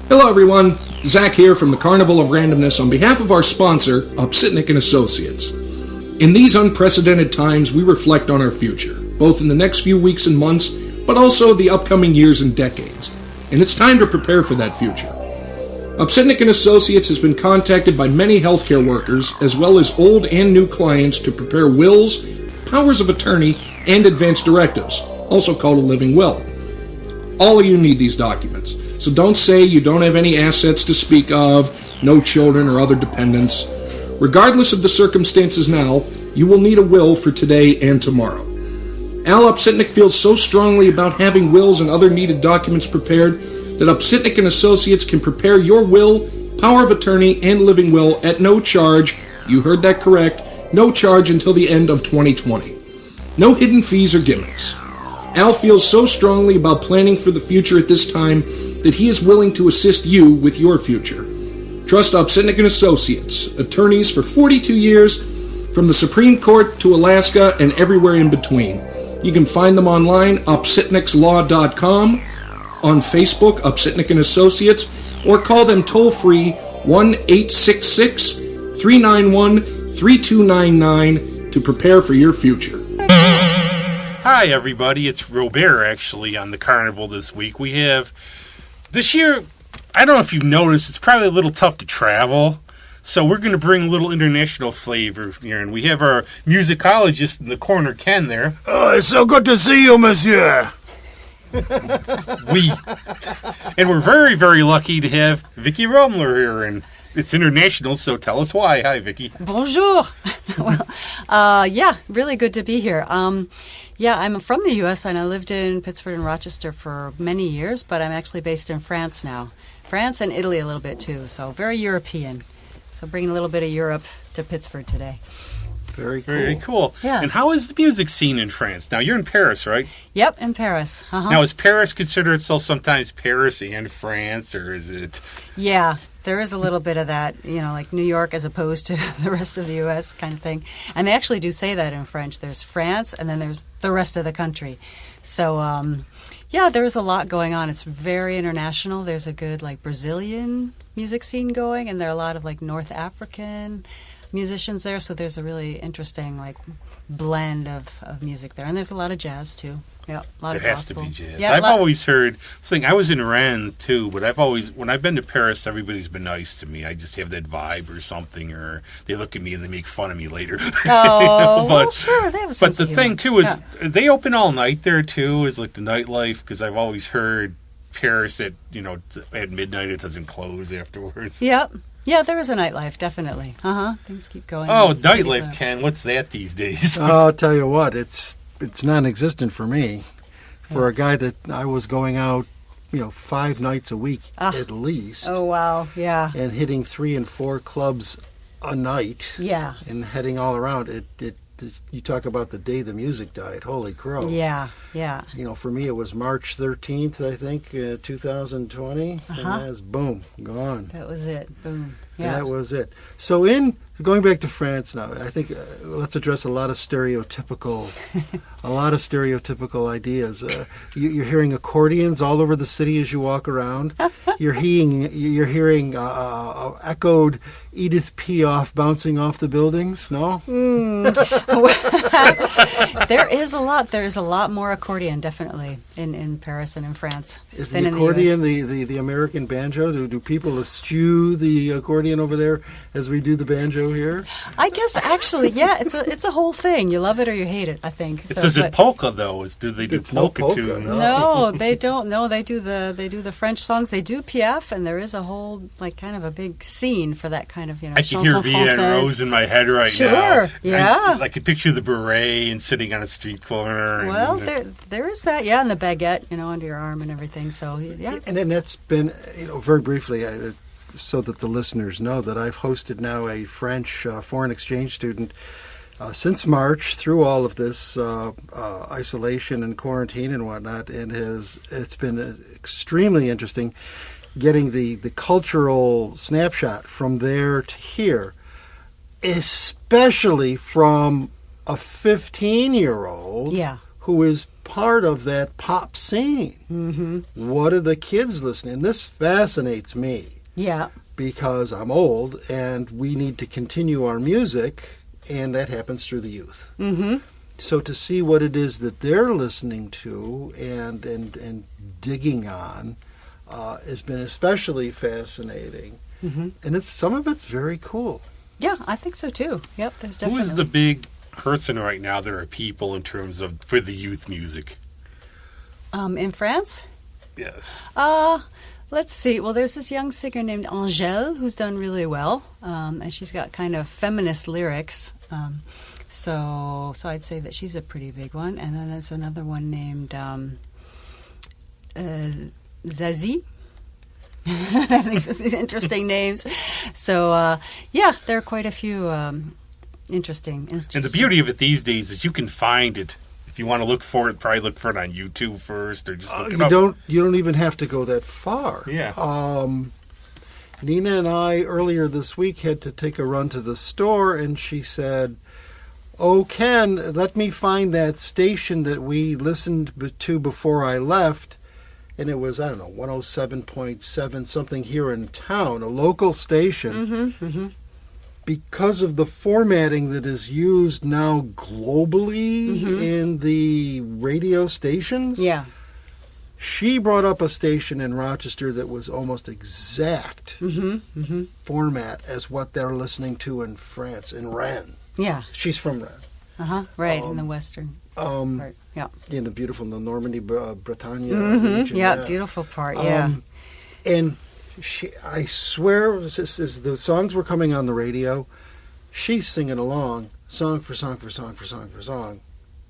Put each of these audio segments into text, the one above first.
Hello everyone, Zach here from the Carnival of Randomness on behalf of our sponsor, Upsitnik & Associates. In these unprecedented times, we reflect on our future, both in the next few weeks and months, but also the upcoming years and decades. And it's time to prepare for that future. Upsitnik & Associates has been contacted by many healthcare workers, as well as old and new clients, to prepare wills, powers of attorney, and advance directives, also called a living will. All of you need these documents. So don't say you don't have any assets to speak of, no children or other dependents. Regardless of the circumstances now, you will need a will for today and tomorrow. Al Upsitnik feels so strongly about having wills and other needed documents prepared that Upsitnik & Associates can prepare your will, power of attorney, and living will at no charge. You heard that correct. No charge until the end of 2020. No hidden fees or gimmicks. Al feels so strongly about planning for the future at this time that he is willing to assist you with your future. Trust Upsitnik & Associates, attorneys for 42 years, from the Supreme Court to Alaska and everywhere in between. You can find them online, upsitnikslaw.com, on Facebook, Upsitnik & Associates, or call them toll-free 1-866-391-3299 to prepare for your future. Hi, everybody. It's Robert, actually, on the Carnival this week. We have, this year, I don't know if you've noticed, it's probably a little tough to travel. So we're going to bring a little international flavor here. And we have our musicologist in the corner, Ken, there. Oh, it's so good to see you, monsieur. And we're very, very lucky to have Vicki Rummler here. And it's international, so tell us why. Hi, Vicki. Bonjour. Really good to be here. I'm from the U.S. and I lived in Pittsford and Rochester for many years, but I'm actually based in France now. France and Italy a little bit too, so very European. So bringing a little bit of Europe to Pittsford today. Very cool. Very cool. Yeah. And how is the music scene in France? Now, you're in Paris, right? Yep, in Paris. Uh-huh. Now, is Paris considered itself sometimes Paris and France, or is it? Yeah, there is a little bit of that, like New York as opposed to the rest of the U.S. kind of thing. And they actually do say that in French. There's France, and then there's the rest of the country. So, there's a lot going on. It's very international. There's a good, Brazilian music scene going, and there are a lot of, North African musicians there. So there's a really interesting, blend of music there. And there's a lot of jazz, too. Yeah, a lot of gospel. There has to be jazz. Yeah, I've always heard, I was in Rennes too, but when I've been to Paris, everybody's been nice to me. I just have that vibe or something, or they look at me and they make fun of me later. Oh, well, sure, they have a sense But the thing too is, they open all night there too, is the nightlife, because I've always heard Paris at midnight, it doesn't close afterwards. Yep. Yeah, there is a nightlife, definitely. Things keep going. Oh, nightlife, Ken, what's that these days? I'll tell you what, it's non-existent for me. For a guy that I was going out, 5 nights a week at least. Oh, wow, yeah. And hitting 3 and 4 clubs a night. Yeah. And heading all around. You talk about the day the music died. Holy crow. Yeah. For me, it was March 13th, I think, 2020. And that was, boom, gone. That was it. Boom. Yeah. That was it. So going back to France now, I think let's address a lot of stereotypical ideas. You're hearing accordions all over the city as you walk around. You're hearing echoed Edith Piaf bouncing off the buildings. No. There is a lot. There is a lot more accordion, definitely, in Paris and in France. Is the accordion the American banjo? Do people eschew the accordion over there as we do the banjo here? I guess actually, yeah, it's a whole thing. You love it or you hate it, I think. Is it polka though? Do they do polka too? No, they don't. No, they do the French songs. They do Piaf, and there is a whole kind of a big scene for that kind of I can hear Vienne Rose in my head right now. Sure, yeah. I can picture the beret and sitting on a street corner. Well, there is that, yeah, and the baguette, under your arm and everything. So yeah. And then that's been, very briefly, so that the listeners know that I've hosted now a French foreign exchange student since March through all of this isolation and quarantine and whatnot, and it's been extremely interesting getting the cultural snapshot from there to here, especially from a 15-year-old who is part of that pop scene. Mm-hmm. What are the kids listening? This fascinates me Yeah. because I'm old and we need to continue our music, and that happens through the youth. Mm-hmm. So to see what it is that they're listening to and digging on has been especially fascinating. Mm-hmm. And some of it's very cool. Yeah, I think so too. Yep, there's Who definitely. is the big person right now? There are people in terms of for the youth music. In France? Yes. Let's see. Well, there's this young singer named Angèle who's done really well, and she's got kind of feminist lyrics. So I'd say that she's a pretty big one. And then there's another one named Zazie. I think these interesting names. So yeah, there are quite a few interesting. And the beauty of it these days is you can find it. If you want to look for it, probably look for it on YouTube first, or just look it up. You don't even have to go that far. Yeah. Nina and I earlier this week had to take a run to the store, and she said, "Oh, Ken, let me find that station that we listened to before I left." And it was, 107.7 something here in town, a local station. Mm-hmm, mm-hmm. Because of the formatting that is used now globally in the radio stations, Yeah. she brought up a station in Rochester that was almost exact format as what they're listening to in France, in Rennes. Yeah. She's from Rennes. Right, in the western part. Yeah. In the beautiful Normandy, Bretagne region. Yeah, beautiful part, yeah. And I swear, as the songs were coming on the radio, she's singing along, song for song for song for song for song.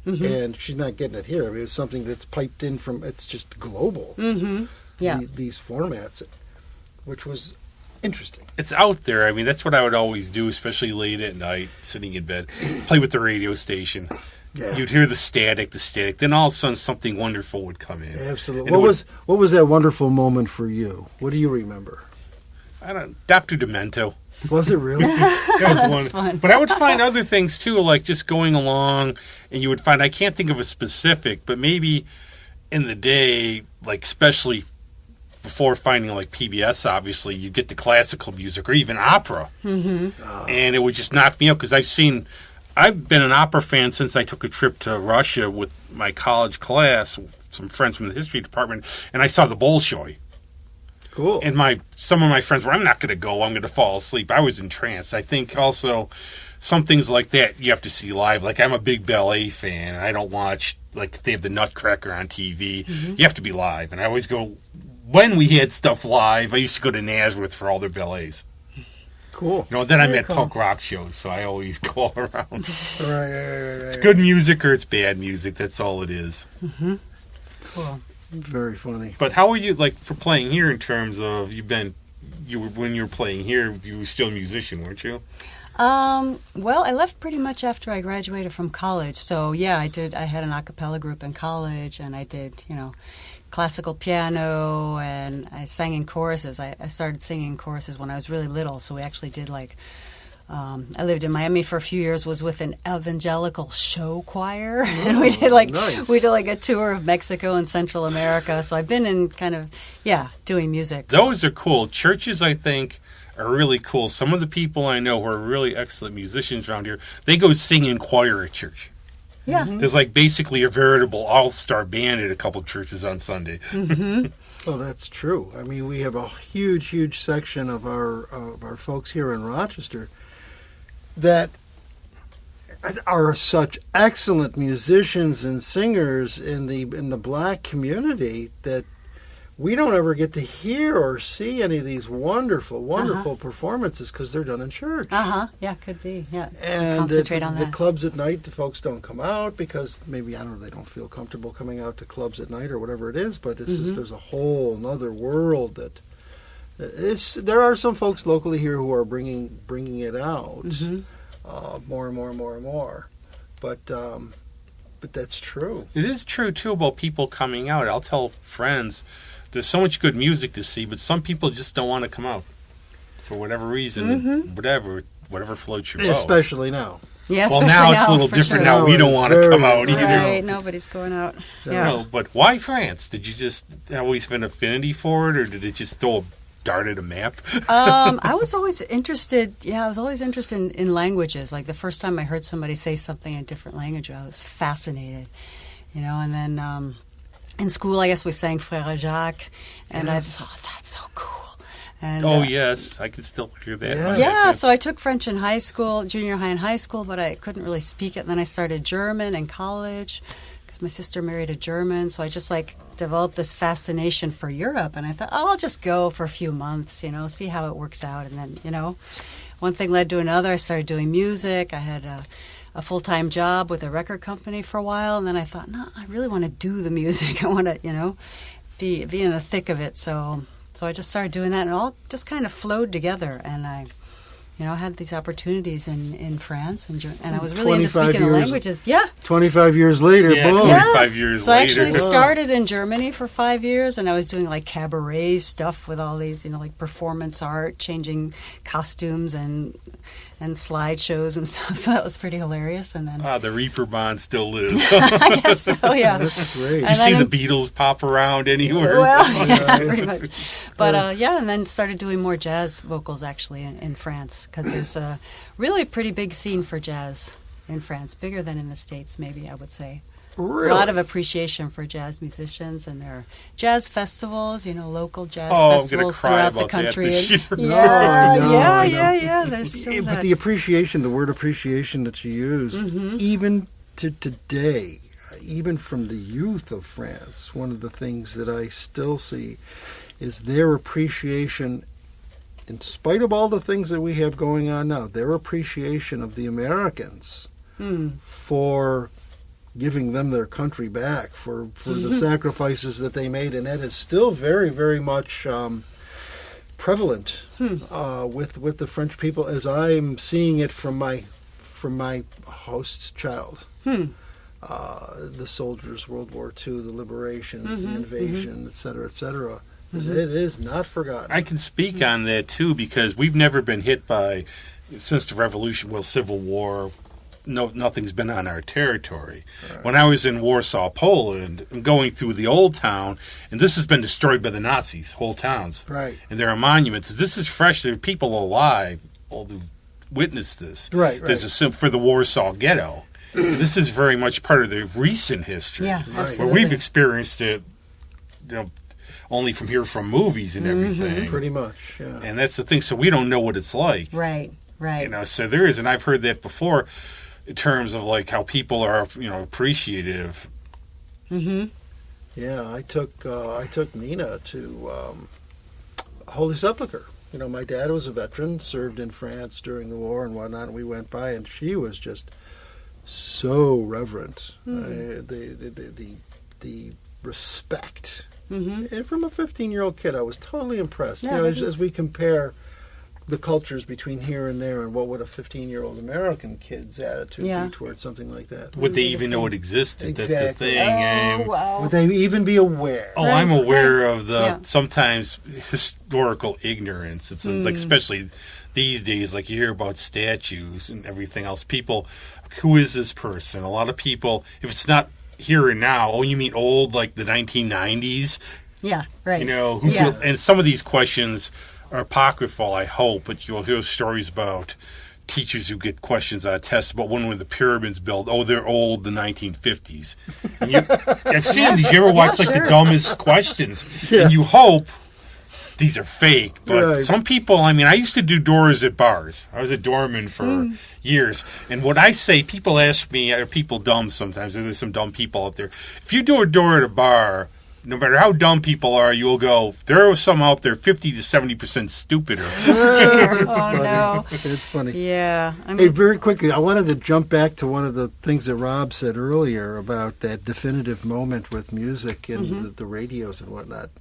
Mm-hmm. And she's not getting it here. I mean, it's something that's piped in from, it's just global. Mm-hmm. Yeah. These formats, which was interesting. It's out there. I mean, that's what I would always do, especially late at night, sitting in bed, play with the radio station. Yeah. You'd hear the static. Then all of a sudden something wonderful would come in. Absolutely. And What was that wonderful moment for you? What do you remember? Dr. Demento. Was it really? That was one. fun. But I would find other things too, like just going along, and you would find, I can't think of a specific, but maybe in the day, like especially before finding like PBS, obviously, you get the classical music or even opera, and it would just knock me out because I've been an opera fan since I took a trip to Russia with my college class, some friends from the history department, and I saw the Bolshoi. Cool. And some of my friends were, I'm not going to go, I'm going to fall asleep. I was entranced. I think also some things like that you have to see live. Like I'm a big ballet fan, and I don't watch, like if they have the Nutcracker on TV, you have to be live. And I always go, when we had stuff live, I used to go to Nazareth for all their ballets. Cool. Then I'm Very at cool. punk rock shows, so I always go all around. Right. It's good music or it's bad music. That's all it is. Cool. Very funny. But how were you, like, for playing here in terms of, when you were playing here, you were still a musician, weren't you? Well, I left pretty much after I graduated from college. So, yeah, I had an a cappella group in college, and I did, classical piano, and I sang in choruses. I started singing in choruses when I was really little, so we actually did, I lived in Miami for a few years, was with an evangelical show choir, and we did nice. a tour of Mexico and Central America. So I've been in kind of, doing music. Those are cool. Churches, I think, are really cool. Some of the people I know who are really excellent musicians around here, they go sing in choir at church. Yeah. There's basically a veritable all-star band at a couple churches on Sunday. Oh, that's true. I mean, we have a huge section of our folks here in Rochester that are such excellent musicians and singers in the black community that we don't ever get to hear or see any of these wonderful performances because they're done in church. Yeah, could be. Yeah. And Concentrate on the that. clubs at night, the folks don't come out because maybe, they don't feel comfortable coming out to clubs at night or whatever it is, but it's just, there's a whole other world that there are some folks locally here who are bringing it out more and more. But that's true. It is true, too, about people coming out. I'll tell friends, there's so much good music to see, but some people just don't want to come out for whatever reason, whatever floats your boat. Especially now. Yeah, Well, especially now it's a little for different. sure. Now we don't want to Very come out either. Right, nobody's going out. Yeah. No, but why France? Did you just always have an affinity for it, or did it just throw a dart at a map? I was always interested. Yeah, I was always interested in languages. Like the first time I heard somebody say something in a different language, I was fascinated. And then in school, I guess we sang Frère Jacques, and I thought, oh, that's so cool. And, Yes, I can still hear that. Yeah, so I took French in high school, junior high and high school, but I couldn't really speak it. And then I started German in college because my sister married a German. So I just developed this fascination for Europe. And I thought, I'll just go for a few months, see how it works out. And then, one thing led to another. I started doing music. I had a full-time job with a record company for a while. And then I thought, no, I really want to do the music. I want to, be in the thick of it. So I just started doing that, and it all just kind of flowed together. And I, had these opportunities in France and I was really into speaking the languages. Yeah. 25 years later, Yeah, boom. 25 years so later. I actually started in Germany for 5 years, and I was doing cabaret stuff with all these, performance art, changing costumes and slideshows and stuff. So that was pretty hilarious. And then the Reaper Bond still lives. I guess so, yeah. That's great. You see the Beatles pop around anywhere. Well, yeah, pretty much. But and then started doing more jazz vocals actually in France, because there's a really pretty big scene for jazz in France, bigger than in the States, maybe I would say. Really? A lot of appreciation for jazz musicians, and there are jazz festivals, local jazz I'm gonna festivals cry throughout about the country. that this year. Yeah. There's still But that. the appreciation, the word appreciation that you use, even to today, even from the youth of France, one of the things that I still see is their appreciation, in spite of all the things that we have going on now, their appreciation of the Americans for giving them their country back, for the sacrifices that they made, and that is still very, very much prevalent with the French people, as I'm seeing it from my host child. The soldiers, World War II, the liberations, the invasion, et cetera, It is not forgotten. I can speak on that too, because we've never been hit by, since the Revolution, Civil War. No, nothing's been on our territory. Right. When I was in Warsaw, Poland, I'm going through the old town, and this has been destroyed by the Nazis, whole towns. Right. And there are monuments. This is fresh. There are people alive who witnessed this. Right. There's for the Warsaw Ghetto. This is very much part of the recent history. Yeah, absolutely. Where we've experienced it, only from movies and everything. Pretty much, yeah. And that's the thing. So we don't know what it's like. Right. So there is, and I've heard that before, in terms of how people are, appreciative. Yeah, I took Nina to Holy Sepulchre. My dad was a veteran, served in France during the war and whatnot, and we went by, and she was just so reverent. The respect. And from a 15-year-old kid, I was totally impressed. Yeah, as we compare the cultures between here and there, and what would a 15-year-old American kid's attitude be towards something like that? Would they even know it existed? Exactly. That's the thing. Oh, wow. Would they even be aware? Oh, I'm aware of the sometimes historical ignorance. It's especially these days, you hear about statues and everything else. People, who is this person? A lot of people, if it's not here and now, oh, you mean old, the 1990s? Yeah, right. And some of these questions are apocryphal, I hope, but you'll hear stories about teachers who get questions on a test about when were the pyramids built. Oh, they're old, the 1950s. And I've seen these. You ever watch the dumbest questions? Yeah. And you hope these are fake. But some people, I used to do doors at bars. I was a doorman for years. And what I say, people ask me, are people dumb sometimes? There's some dumb people out there. If you do a door at a bar, no matter how dumb people are, you'll go, there are some out there 50 to 70% stupider. No. It's funny. Yeah. Hey, very quickly, I wanted to jump back to one of the things that Rob said earlier about that definitive moment with music and the radios and whatnot.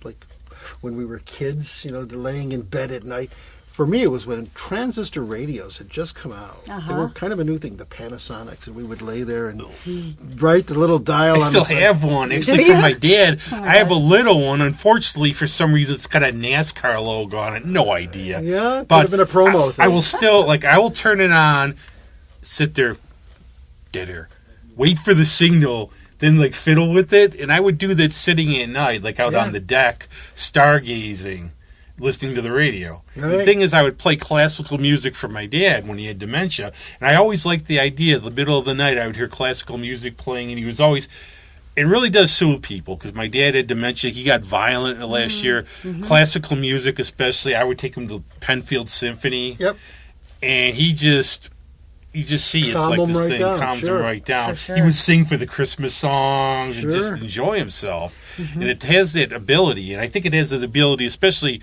When we were kids, laying in bed at night. For me, it was when transistor radios had just come out. They were kind of a new thing, the Panasonics, and we would lay there and write the little dial on the I still have one, actually, from my dad. I have a little one. Unfortunately, for some reason, it's got a NASCAR logo on it. No idea. Yeah, but could have been a promo thing. I will still, I will turn it on, sit there, dead air. Wait for the signal, then like fiddle with it. And I would do that sitting at night, like out on the deck, stargazing, listening to the radio. Right. The thing is, I would play classical music for my dad when he had dementia. And I always liked the idea, the middle of the night, I would hear classical music playing, and he was always... It really does soothe people, because my dad had dementia. He got violent last year. Classical music especially. I would take him to Penfield Symphony. Yep. And you just see it's Calm like him this right thing down, calms sure. him right down. For sure. He would sing for the Christmas songs and just Sure. enjoy himself. And it has that ability, and I think it has that ability, especially,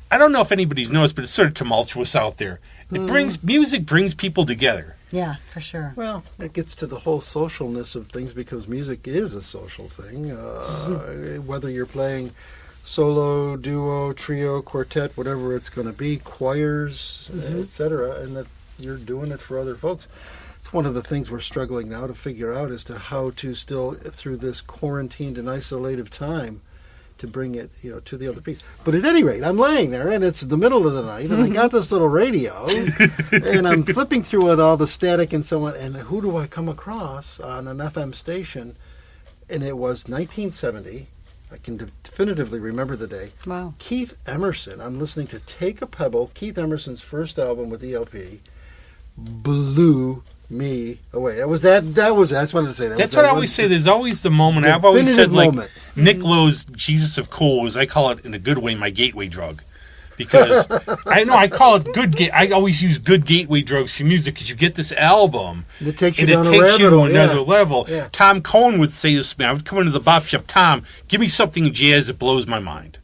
I don't know if anybody's noticed, but it's sort of tumultuous out there. Music brings people together. Yeah, for sure. Well, it gets to the whole socialness of things, because music is a social thing. Whether you're playing solo, duo, trio, quartet, whatever it's going to be, choirs, etc., and that you're doing it for other folks. It's one of the things we're struggling now to figure out as to how to still, through this quarantined and isolative time, to bring it, to the other piece. But at any rate, I'm laying there, and it's the middle of the night, and I got this little radio, and I'm flipping through with all the static and so on, and who do I come across on an FM station? And it was 1970. I can definitively remember the day. Wow. Keith Emerson. I'm listening to Take a Pebble, Keith Emerson's first album with ELP, blew me away. That's what I wanted to say. That's what I always say. There's always the moment. I've always said, like, Nick Lowe's Jesus of Cool is, I call it in a good way, my gateway drug. Because I call it good. I always use good gateway drugs for music, because you get this album It takes you and down it a takes rabbit you to hole, another level. Yeah. Tom Cohen would say this to me. I would come into the bop shop. Tom, give me something in jazz that blows my mind.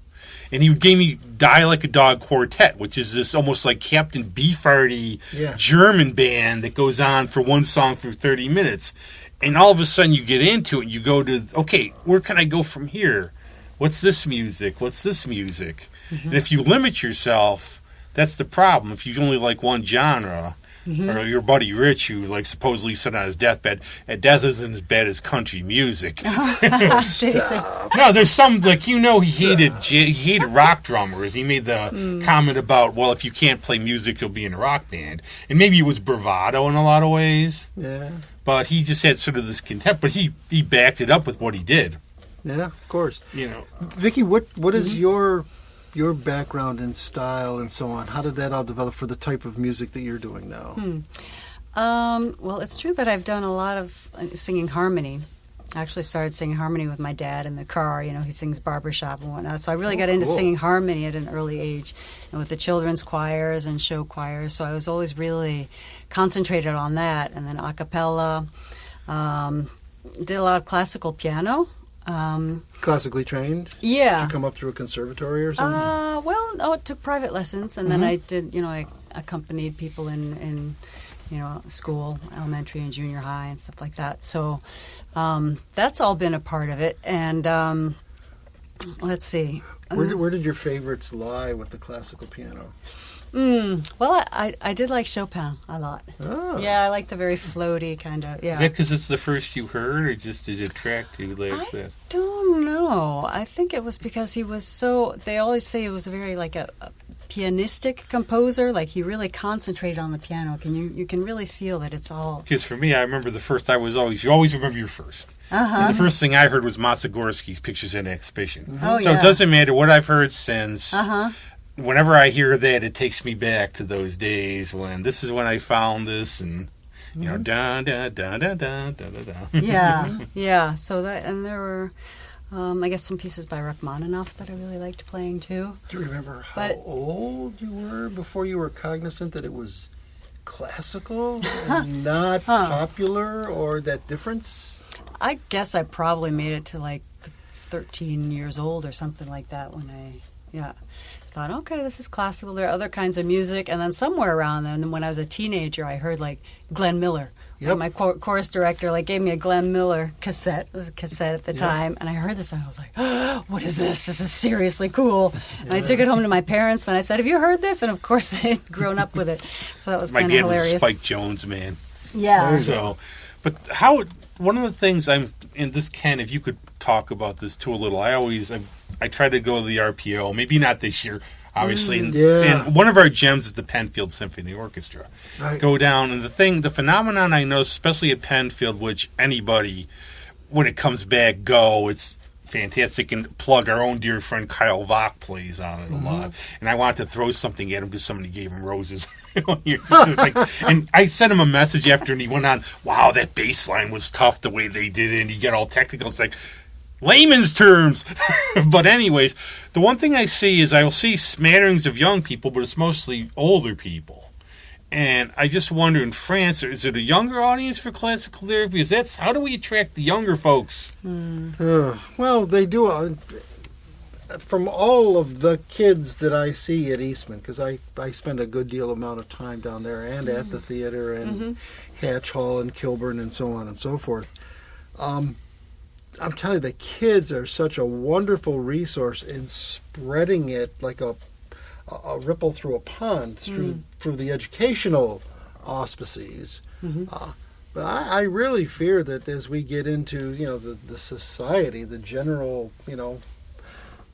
And he gave me Die Like a Dog Quartet, which is this almost like Captain Beefhearty German band that goes on for one song for 30 minutes. And all of a sudden you get into it and you go to, okay, where can I go from here? What's this music? What's this music? And if you limit yourself, that's the problem. If you only like one genre, or your buddy Rich, who like supposedly said on his deathbed, death isn't as bad as country music. No, there's some, like, he hated rock drummers. He made the comment about, well, if you can't play music, you'll be in a rock band. And maybe it was bravado in a lot of ways. Yeah. But he just had sort of this contempt. But he backed it up with what he did. Yeah, of course. Vicki, what is your background and style and so on? How did that all develop for the type of music that you're doing now? Well, it's true that I've done a lot of singing harmony. I actually started singing harmony with my dad in the car. He sings barbershop and whatnot. So I really got into singing harmony at an early age, and with the children's choirs and show choirs. So I was always really concentrated on that. And then a cappella. Did a lot of classical piano. Classically trained? Yeah. Did you come up through a conservatory or something? I took private lessons, and then I did, I accompanied people in school, elementary and junior high and stuff like that. So that's all been a part of it. And let's see. Where did your favorites lie with the classical piano? Well, I did like Chopin a lot. Oh. Yeah, I like the very floaty kind of, yeah. Is that because it's the first you heard, or just did it attract you like that? I don't know. I think it was because he was they always say he was very like a pianistic composer, like he really concentrated on the piano. You can really feel that it's all... Because for me, I remember the first, you always remember your first. And the first thing I heard was Masagorsky's Pictures in Exhibition. Oh, so yeah. it doesn't matter what I've heard since. Whenever I hear that, it takes me back to those days when this is when I found this, and da da da da da da da da. Yeah. So there were, I guess, some pieces by Rachmaninoff that I really liked playing too. Do you remember how old you were before you were cognizant that it was classical and not popular, or that difference? I guess I probably made it to like 13 years old or something like that when I thought, okay, this is classical. There are other kinds of music. And then somewhere around then, when I was a teenager, I heard like Glenn Miller. Yep. My chorus director gave me a Glenn Miller cassette. It was a cassette at the time. And I heard this and I was like, oh, what is this? This is seriously cool. And I took it home to my parents and I said, have you heard this? And of course they'd grown up with it. So that was kind of hilarious. My dad was a Spike Jones man. Yeah. So, but one of the things Ken, if you could talk about this too a little, I try to go to the RPO, maybe not this year. obviously. Yeah. And one of our gems is the Penfield Symphony Orchestra. Right. Go down, and the phenomenon I know, especially at Penfield, which anybody, when it comes back, it's fantastic, and plug our own dear friend Kyle Vach plays on it a lot. And I wanted to throw something at him because somebody gave him roses. And I sent him a message after, and he went on, wow, that bass line was tough the way they did it, and he got all technical. It's like layman's terms. But anyways, the one thing I see is I will see smatterings of young people, but it's mostly older people. And I just wonder, in France, is it a younger audience for classical therapy? How do we attract the younger folks? Well, they do. From all of the kids that I see at Eastman, because I spend a good deal amount of time down there and at the theater and Hatch Hall and Kilburn and so on and so forth. I'm telling you, the kids are such a wonderful resource in spreading it like a ripple through a pond through the educational auspices. But I really fear that as we get into the society, the general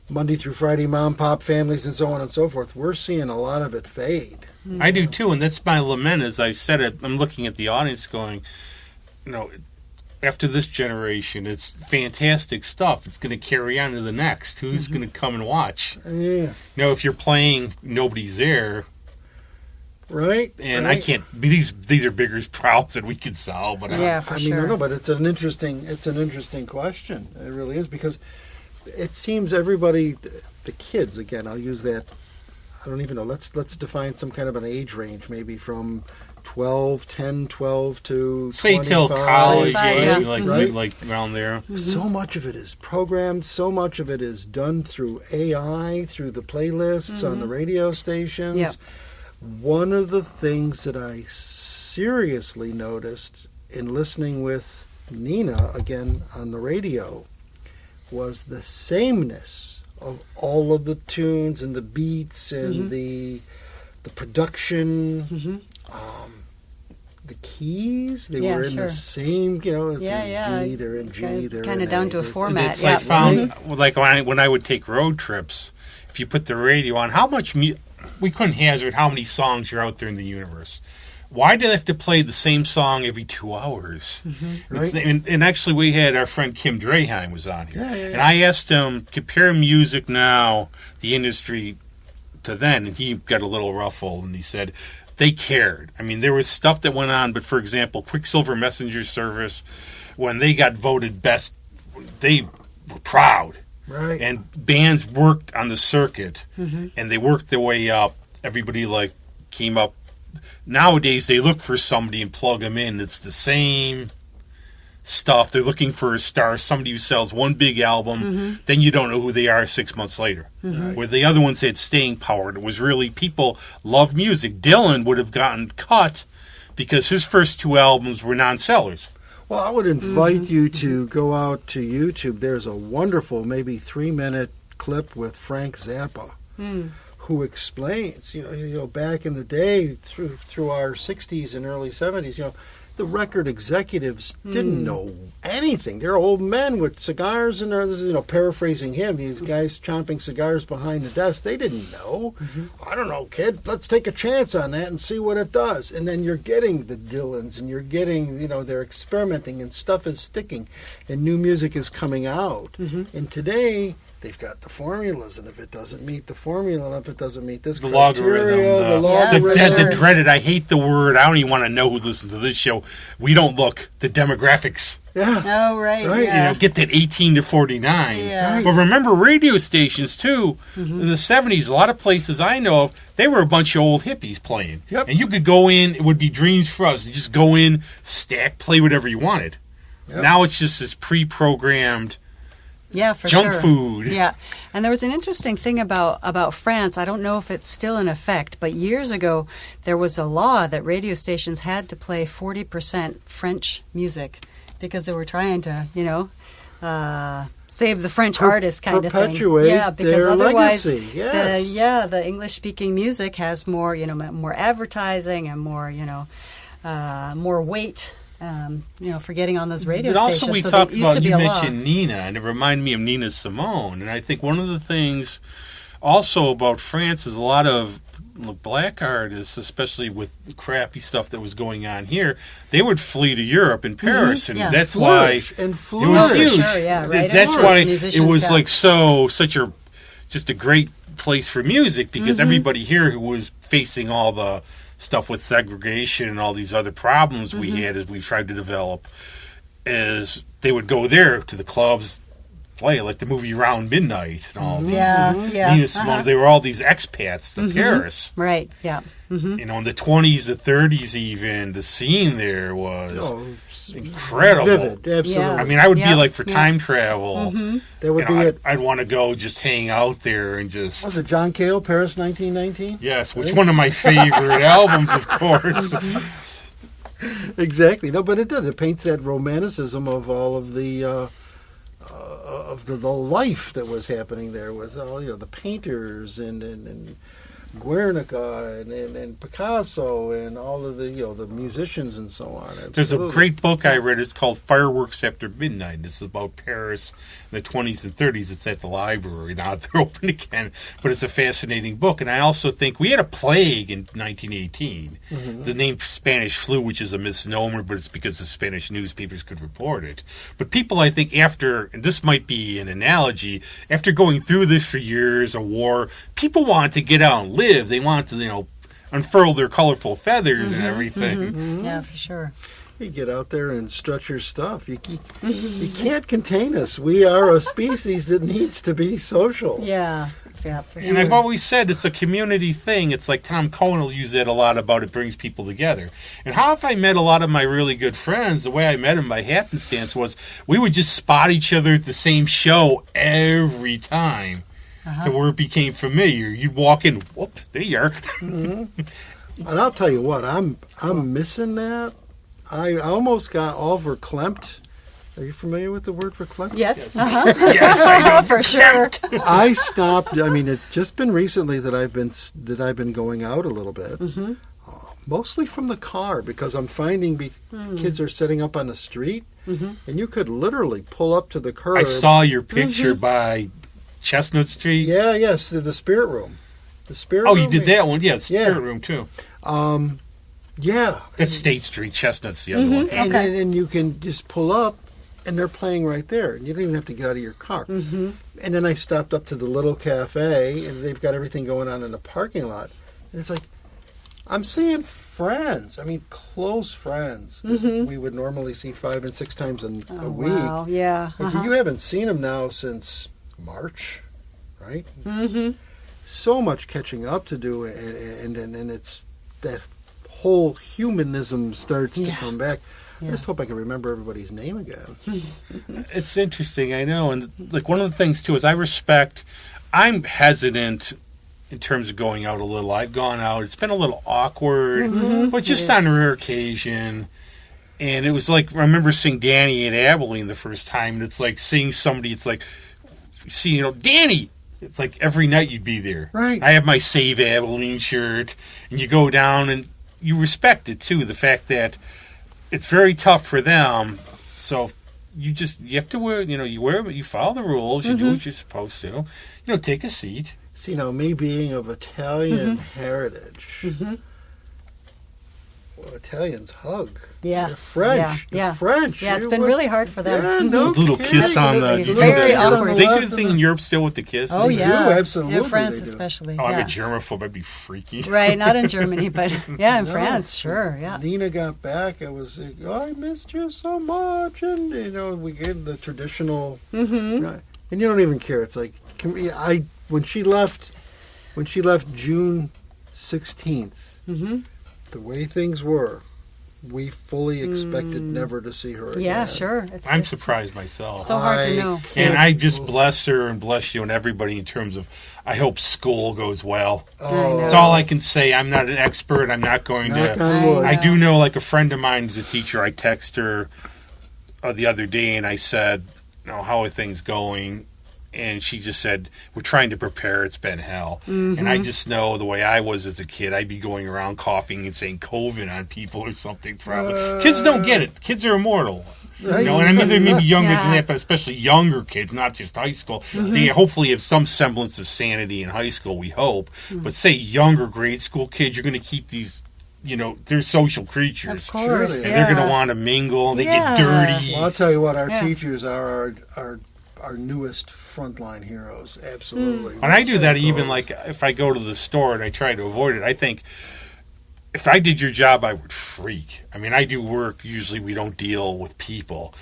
Monday through Friday mom pop families and so on and so forth, we're seeing a lot of it fade. I do too, and that's my lament. As I said it, I'm looking at the audience going, after this generation, it's fantastic stuff. It's going to carry on to the next. Who's going to come and watch? Yeah. If you're playing, nobody's there. Right. And right. I can't. These are bigger problems that we could solve. But for sure. No, but it's an interesting question. It really is, because it seems everybody, the kids, again, I'll use that. I don't even know. Let's define some kind of an age range, maybe from 12 to say 25, till college age, right? like around there. So much of it is programmed. So much of it is done through AI, through the playlists on the radio stations. Yep. One of the things that I seriously noticed in listening with Nina again on the radio was the sameness of all of the tunes and the beats and the production. The keys, they were in the same, it's in D, they're in G, they're kind of in down A. to a format. It's like when I would take road trips, if you put the radio on, how much we couldn't hazard how many songs are out there in the universe. Why do they have to play the same song every 2 hours? Right. And actually, we had our friend Kim Draheim was on here. Yeah. And I asked him, compare music now, the industry, to then. And he got a little ruffled, and he said they cared. I mean, there was stuff that went on, but for example, Quicksilver Messenger Service, when they got voted best, they were proud. Right. And bands worked on the circuit, and they worked their way up. Everybody came up. Nowadays, they look for somebody and plug them in. It's the same stuff. They're looking for a star, somebody who sells one big album. Then you don't know who they are 6 months later. Where the other ones had staying power. It was really, people loved music. Dylan would have gotten cut because his first 2 albums were non-sellers. Well, I would invite you to go out to YouTube. There's a wonderful, maybe 3-minute clip with Frank Zappa, who explains, back in the day, through our 60s and early 70s, the record executives didn't know anything. They're old men with cigars and this is, paraphrasing him. These guys chomping cigars behind the desk. They didn't know. I don't know, kid. Let's take a chance on that and see what it does. And then you're getting the Dylans and you're getting, they're experimenting and stuff is sticking and new music is coming out. And today, they've got the formulas, and if it doesn't meet the formula, and if it doesn't meet this criteria, the dreaded, I hate the word, I don't even want to know who listens to this show. We don't look, the demographics. Yeah. Oh, right. Yeah. Get that 18 to 49. Yeah. But remember radio stations, too. In the 70s, a lot of places I know of, they were a bunch of old hippies playing. Yep. And you could go in, it would be dreams for us. You just go in, stack, play whatever you wanted. Yep. Now it's just this pre-programmed junk food. Yeah. And there was an interesting thing about France. I don't know if it's still in effect, but years ago there was a law that radio stations had to play 40% French music because they were trying to, save the French artists kind of thing. Perpetuate because their otherwise legacy. Yes. the English-speaking music has more, more advertising and more, more weight. For getting on those radio stations. But also we talked about, you mentioned Nina, and it reminded me of Nina Simone. And I think one of the things also about France is a lot of black artists, especially with the crappy stuff that was going on here, they would flee to Europe and Paris, and that's why it was huge. Sure, yeah, right. That's why Musicians, it was like just a great place for music, because everybody here who was facing all the stuff with segregation and all these other problems we had as we tried to develop, is they would go there to the clubs, play like the movie Around Midnight and all these. They were all these expats to Paris. Right, yeah. You know, in the 20s, the 30s even, the scene there was incredible. Vivid, absolutely. Yeah. I mean, I would be like for time travel. That would be it. I'd want to go just hang out there and just... Was it John Cale, Paris 1919? Yes, which one of my favorite albums, of course. Exactly. No, but it does. It paints that romanticism of all of the life that was happening there with all the painters and Guernica and Picasso and all of the musicians and so on. Absolutely. There's a great book I read. It's called Fireworks After Midnight. It's about Paris in the 20s and 30s. It's at the library. Now they're open again. But it's a fascinating book. And I also think we had a plague in 1918. The name Spanish flu, which is a misnomer, but it's because the Spanish newspapers could report it. But people, I think, after, and this might be an analogy, after going through this for years, a war, people want to get out and live. They want to, unfurl their colorful feathers and everything. Yeah, for sure. You get out there and strut your stuff. You can't contain us. We are a species that needs to be social. Yeah, for sure. And I've always said it's a community thing. It's like Tom Cohen will use that a lot about it brings people together. And how have I met a lot of my really good friends? The way I met them by happenstance was we would just spot each other at the same show every time. To where it became familiar. You'd walk in, whoops, there you are. And I'll tell you what, I'm missing that. I almost got all verklempt. Are you familiar with the word verklempt? Yes. Yes, I know. For sure. I stopped. I mean, it's just been recently that I've been going out a little bit, mostly from the car, because I'm finding kids are setting up on the street, and you could literally pull up to the curb. I saw your picture by Chestnut Street. Yeah, yes, the Spirit Room. The Spirit Oh, Room. you did that one? Yeah, the Spirit Yeah. Room too. Yeah. That's State Street. Chestnut's the other one. And you can just pull up, and they're playing right there. You don't even have to get out of your car. And then I stopped up to the little cafe, and they've got everything going on in the parking lot. And it's like, I'm seeing friends. I mean, close friends that we would normally see 5 and 6 times a week. Wow, yeah. Like, you haven't seen them now since March, right? So much catching up to do, and it's that whole humanism starts to come back. I just hope I can remember everybody's name again. It's interesting, I know. And like one of the things too is I'm hesitant in terms of going out a little. I've gone out. It's been a little awkward, but just on a rare occasion. And it was like, I remember seeing Danny at Abilene the first time, and it's like seeing somebody, it's like, Danny! It's like every night you'd be there. Right. I have my Save Abilene shirt, and you go down and you respect it too, the fact that it's very tough for them, so you have to wear, you follow the rules, you do what you're supposed to, take a seat. See, now, me being of Italian heritage, well, Italians hug. Yeah. They're French. Yeah. They're French. Yeah, it's been really hard for them. Yeah, no Little kidding. kiss on the... Absolutely. Very awkward. They do the thing in Europe still with the kiss. Oh, They yeah. do, absolutely In France, they do. especially. Oh, I'm yeah. a germaphobe. I'd be freaky. Right, not in Germany, but yeah, in No. France, sure, yeah. Nina got back. I was like, I missed you so much. And, we gave the traditional... and you don't even care. It's like, when she left June 16th, the way things were, we fully expected never to see her again. Yeah, sure. I'm surprised myself. So hard to know. And I just bless her and bless you and everybody in terms of, I hope school goes well. Oh, That's all I can say. I'm not an expert. I'm not going knock to... on wood. I do know, like a friend of mine who's a teacher, I text her the other day and I said, how are things going? And she just said, we're trying to prepare. It's been hell. And I just know the way I was as a kid, I'd be going around coughing and saying COVID on people or something. Probably. Kids don't get it. Kids are immortal. Right. You know, and I mean, they may be younger Yeah. than that, but especially younger kids, not just high school. They hopefully have some semblance of sanity in high school, we hope. But say younger grade school kids, you're going to keep these, you know, they're social creatures. Of course, Surely. And they're going to want to mingle. They Yeah. get dirty. Well, I'll tell you what, our Yeah. teachers are our newest frontline heroes. Absolutely. And I do that Those. even like if I go to the store and I try to avoid it. I think if I did your job, I would freak. I mean, I do work. Usually we don't deal with people.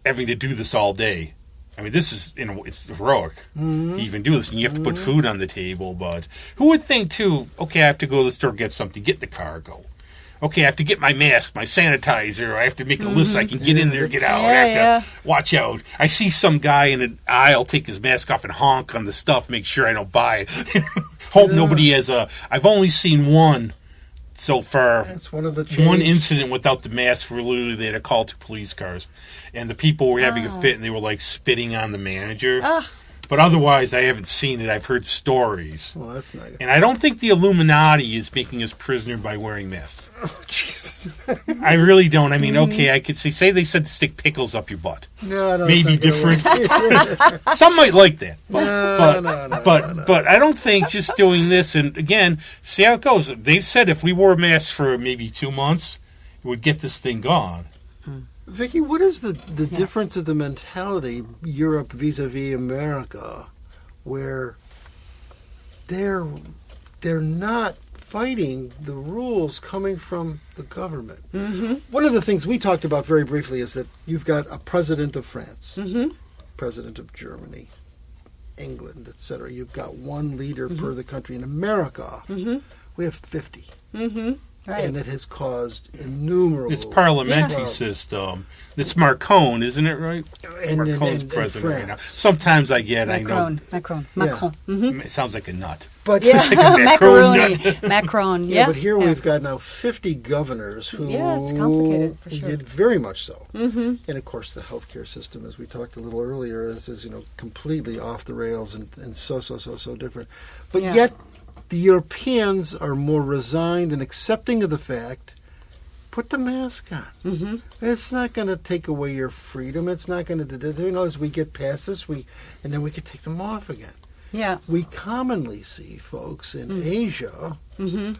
Having to do this all day. I mean, this is, you know, it's heroic to even do this. And you have to put food on the table. But who would think, too, okay, I have to go to the store, get something, get in the car, go. Okay, I have to get my mask, my sanitizer. I have to make a list so I can get in there, get out. Yeah, I have to watch out. I see some guy in an aisle take his mask off and honk on the stuff, make sure I don't buy it. Hope nobody has a... I've only seen one so far. That's one of the One change. incident without the mask where literally they had to call 2 police cars. And the people were having a fit and they were like spitting on the manager. But otherwise, I haven't seen it. I've heard stories. Well, that's nice. And I don't think the Illuminati is making us prisoner by wearing masks. Oh, Jesus. I really don't. I mean, okay, I could say they said to stick pickles up your butt. No, Maybe it's not gonna different. work. Some might like that. No, But I don't think just doing this, and again, see how it goes. They've said if we wore masks for maybe 2 months, it would get this thing gone. Vicki, what is the difference of the mentality Europe vis-a-vis America, where they're not fighting the rules coming from the government? One of the things we talked about very briefly is that you've got a president of France, president of Germany, England, etc. You've got one leader per the country. In America, we have 50. Right. And it has caused innumerable... It's parliamentary Yeah. system. It's Macron, isn't it, right? Macron's and president right now. France. Sometimes I get, Macron. it sounds like a nut. But Yeah, It's like a macaroni. Macron. Yeah, Yeah. but here we've got now 50 governors who... Yeah, it's complicated, for sure. Very much so. And of course, the healthcare system, as we talked a little earlier, is completely off the rails and so different. But Yeah. yet, the Europeans are more resigned and accepting of the fact, put the mask on. It's not going to take away your freedom. It's not going to... as we get past this, and then we could take them off again. Yeah. We commonly see folks in Asia...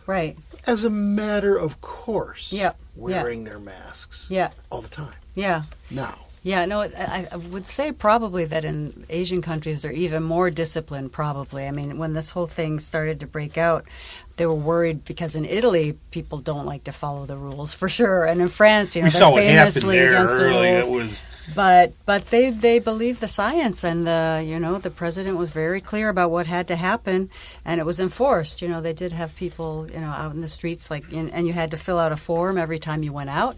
Right. as a matter of course, Yep. wearing their masks Yeah. all the time. Yeah. Now, Yeah, no, I would say probably that in Asian countries they're even more disciplined, probably. I mean, when this whole thing started to break out, they were worried because in Italy, people don't like to follow the rules, for sure. And in France, We they're saw what happened famously there against the early. rules. It was... But they believe the science, and the president was very clear about what had to happen, and it was enforced. You know, they did have people out in the streets, and you had to fill out a form every time you went out.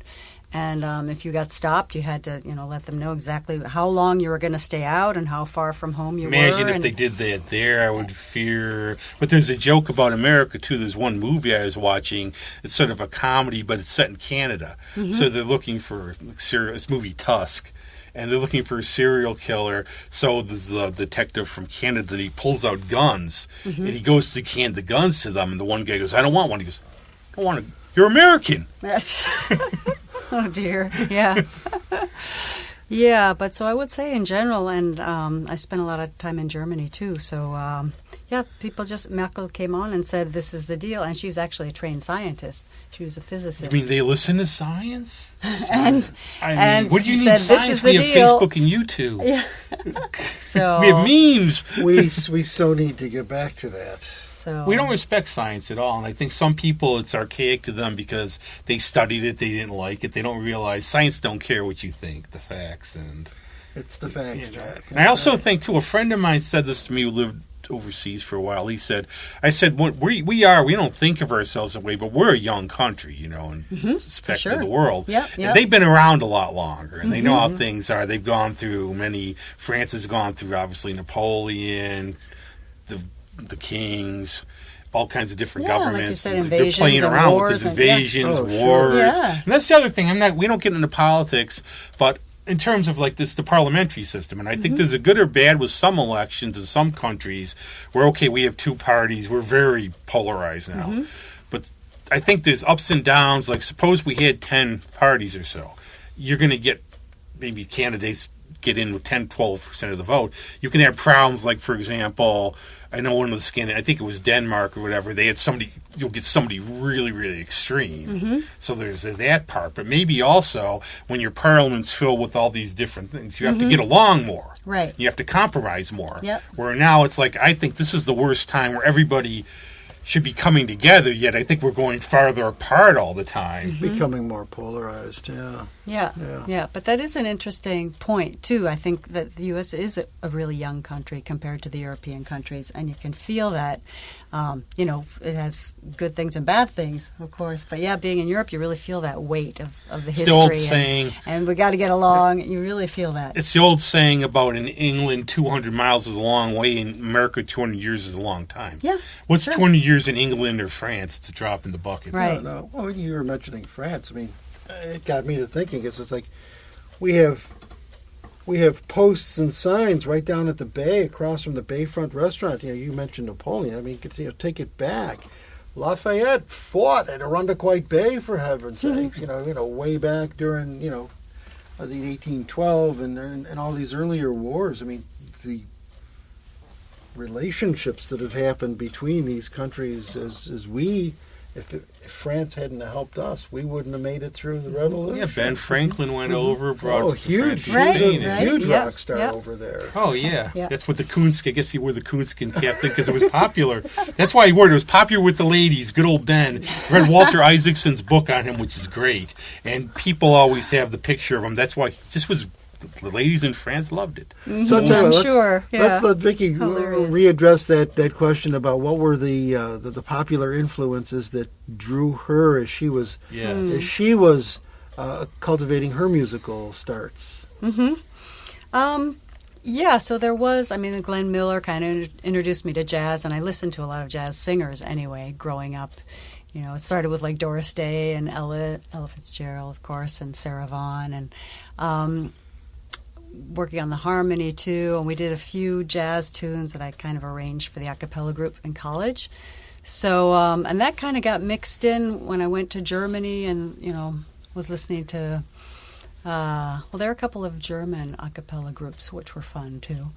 And if you got stopped, you had to, let them know exactly how long you were going to stay out and how far from home you were. Imagine if they did that there, I would fear. But there's a joke about America, too. There's one movie I was watching. It's sort of a comedy, but it's set in Canada. So they're looking for this movie Tusk. And they're looking for a serial killer. So there's the detective from Canada. He pulls out guns. And he goes to hand the guns to them. And the one guy goes, I don't want one. He goes, I don't want to. You're American. Oh, dear. Yeah. Yeah, but so I would say in general, and I spent a lot of time in Germany, too. So, people Merkel came on and said, this is the deal. And she's actually a trained scientist. She was a physicist. I mean, they listen to science? and what do you she need said, science? this is the We have deal. Facebook and YouTube. Yeah. So We have memes. we so need to get back to that. So We don't respect science at all, and I think some people, it's archaic to them because they studied it, they didn't like it, they don't realize science don't care what you think, the facts. And It's the facts, Jack. And I also think, too, a friend of mine said this to me who lived overseas for a while. He said, I said, we don't think of ourselves that way, but we're a young country, in respect to the world. Yep. And they've been around a lot longer, and they know how things are. They've gone through France has gone through, obviously, Napoleon, the kings, all kinds of different governments. Like you said, they're playing and around wars with these and- invasions, Oh, sure. wars. Yeah. And that's the other thing. We don't get into politics, but in terms of the parliamentary system, and I think there's a good or bad with some elections in some countries where, okay, we have two parties, we're very polarized now. But I think there's ups and downs. Like, suppose we had 10 parties or so. You're going to get maybe candidates get in with 10, 12% of the vote, you can have problems like, for example, I know one of the Scandinavian, I think it was Denmark or whatever, they had somebody, you'll get somebody really, really extreme. So there's that part. But maybe also when your parliament's filled with all these different things, you have to get along more. Right. You have to compromise more. Yep. Where now it's like, I think this is the worst time where everybody should be coming together, yet I think we're going farther apart all the time. Becoming more polarized, Yeah, but that is an interesting point, too. I think that the U.S. is a really young country compared to the European countries, and you can feel that. It has good things and bad things, of course. But, yeah, being in Europe, you really feel that weight of the history. It's the old saying. And we got to get along. You really feel that. It's the old saying about in England, 200 miles is a long way. In America, 200 years is a long time. Yeah. What's sure. 200 years in England or France? It's a drop in the bucket. Right. No. Well, you were mentioning France. I mean, it got me to thinking. It's like we have posts and signs right down at the bay, across from the Bayfront restaurant. You mentioned Napoleon. I mean, take it back. Lafayette fought at Irondequoit Bay, for heaven's sakes. Way back during the 1812 and all these earlier wars. I mean, the relationships that have happened between these countries if France hadn't helped us, we wouldn't have made it through the revolution. Yeah, Ben Franklin went over, brought huge Right. rock star over there. Oh, yeah. That's what the coonskin, I guess he wore the coonskin cap thing because it was popular. That's why he wore it. It was popular with the ladies. Good old Ben. Read Walter Isaacson's book on him, which is great. And people always have the picture of him. That's why this was... The ladies in France loved it. So I'm sure. Let's let Vicki Hilarious. readdress that question about what were the popular influences that drew her as she was cultivating her musical starts. Yeah, so there was, Glenn Miller kind of introduced me to jazz, and I listened to a lot of jazz singers anyway, growing up. It started with like Doris Day and Ella Fitzgerald, of course, and Sarah Vaughan, and working on the harmony too, and we did a few jazz tunes that I kind of arranged for the a cappella group in college. So, and that kind of got mixed in when I went to Germany and, was listening to, there are a couple of German a cappella groups, which were fun too.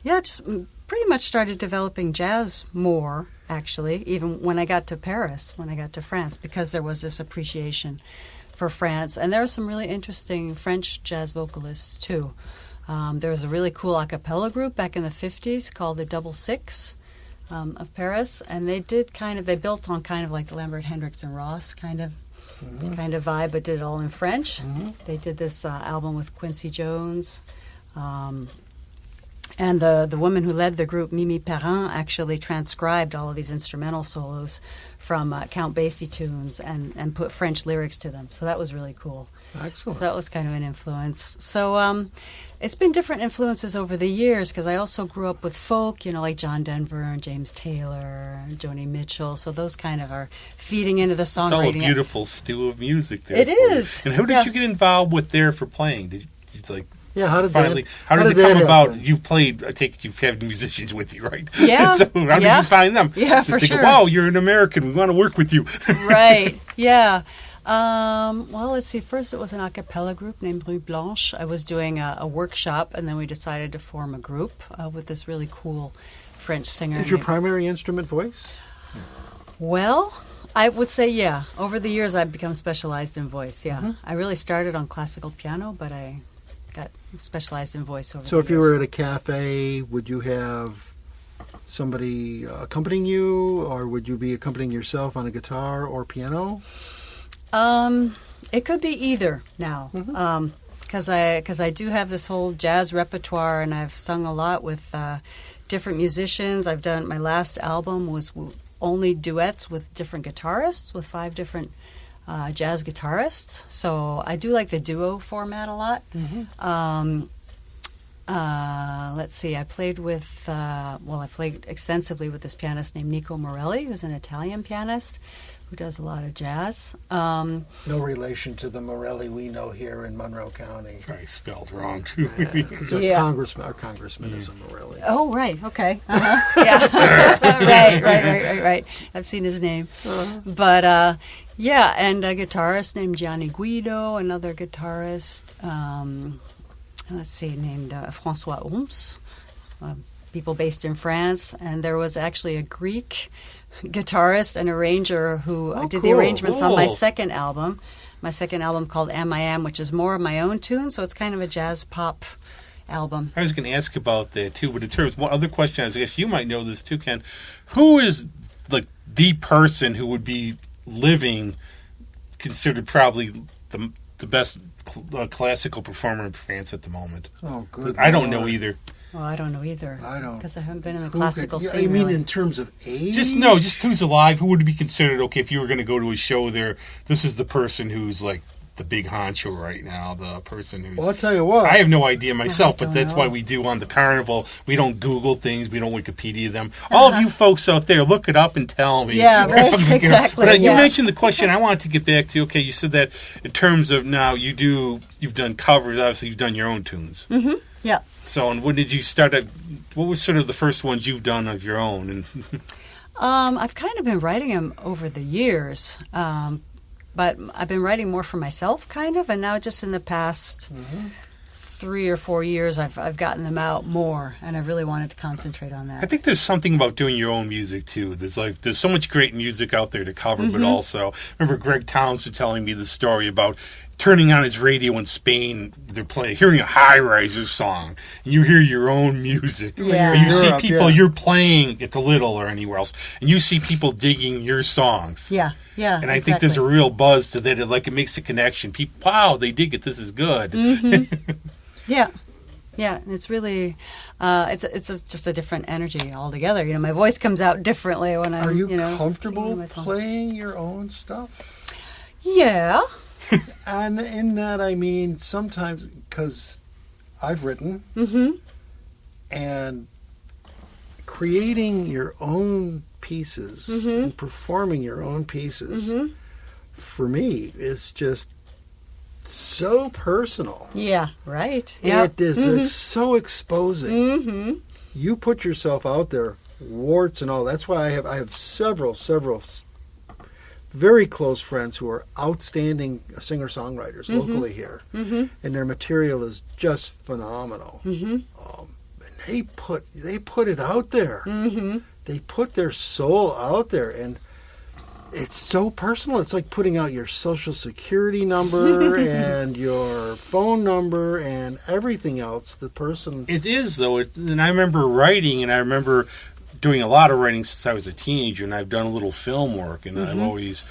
Just pretty much started developing jazz more, actually, even when I got to Paris, when I got to France, because there was this appreciation for France. And there are some really interesting French jazz vocalists, too. There was a really cool a cappella group back in the 50s called the Double Six of Paris, and they built on kind of like Lambert, Hendricks, and Ross kind of vibe, but did it all in French. They did this album with Quincy Jones. And the woman who led the group, Mimi Perrin, actually transcribed all of these instrumental solos from Count Basie tunes and put French lyrics to them. So that was really cool. Excellent. So that was kind of an influence. So it's been different influences over the years because I also grew up with folk, like John Denver and James Taylor and Joni Mitchell. So those kind of are feeding into the songwriting. It's all a beautiful stew of music there. It is. And who did you get involved with there for playing? Did you how did finally? How did it come about? You've played. I take it you've had musicians with you, right? Yeah. So how did you find them? Yeah, for sure. Wow, you're an American. We want to work with you. Right. Yeah. Let's see. First, it was an a cappella group named Rue Blanche. I was doing a workshop, and then we decided to form a group with this really cool French singer. Is your primary instrument voice? Well, I would say, yeah. Over the years, I've become specialized in voice, yeah. I really started on classical piano, but I got specialized in voice over the years. So if you were at a cafe, would you have somebody accompanying you, or would you be accompanying yourself on a guitar or piano? It could be either now, because I do have this whole jazz repertoire, and I've sung a lot with different musicians. I've done my last album was only duets with different guitarists, with 5 different jazz guitarists. So I do like the duo format a lot. Let's see. I played with I played extensively with this pianist named Nico Morelli, who's an Italian pianist who does a lot of jazz. No relation to the Morelli we know here in Monroe County. Probably spelled wrong too. Our congressman is a Morelli. Oh, right. Okay. Yeah. Right. I've seen his name. But Yeah, and a guitarist named Gianni Guido, another guitarist, let's see, named Francois Oms, people based in France. And there was actually a Greek guitarist and arranger who did the arrangements on my second album called Am I Am, which is more of my own tune, so it's kind of a jazz pop album. I was going to ask about that too, but in terms, one other question, I guess you might know this too, Ken. Who is like the person who would be living considered probably the best classical performer in France at the moment? Oh, good. I don't know either. Well, I don't know either. I don't. Because I haven't been in the classical scene. You mean really. in terms of age? Just who's alive? Who would be considered, okay, if you were going to go to a show there, this is the person who's like the big honcho right now, the person who's... Well, I'll tell you what. I have no idea myself, but that's know. why we do on the Carnival. We don't Google things. We don't Wikipedia them. All of you folks out there, look it up and tell me. Yeah, right, exactly. But you yeah. mentioned the question I wanted to get back to. Okay, you said that in terms of now you've done covers. Obviously, you've done your own tunes. Mm-hmm. Yeah. So, and when did you start? What was sort of the first ones you've done of your own? And I've kind of been writing them over the years, but I've been writing more for myself, kind of, and now just in the past 3 or 4 years, I've gotten them out more, and I really wanted to concentrate on that. I think there's something about doing your own music too. There's so much great music out there to cover, but also remember Greg Townsend telling me the story about turning on his radio in Spain, they're hearing a High Riser song, and you hear your own music. Yeah. Or you see Europe, people, yeah. you're playing at the Little or anywhere else, and you see people digging your songs. Yeah, yeah. And I think there's a real buzz to that. It makes a connection. People, wow, they dig it. This is good. Yeah. Yeah, it's really, just a different energy altogether. You know, my voice comes out differently when I'm, Are you singing comfortable my song. playing your own stuff? Yeah. And in that, I mean, sometimes, because I've written, and creating your own pieces and performing your own pieces, for me, is just so personal. Yeah, right. Yeah. It is so exposing. You put yourself out there, warts and all. That's why I have several very close friends who are outstanding singer-songwriters locally here, and their material is just phenomenal. And they put it out there. They put their soul out there, and it's so personal. It's like putting out your social security number and your phone number and everything else. The person. It is, though. And I remember writing, and I remember doing a lot of writing since I was a teenager, and I've done a little film work, and I've always...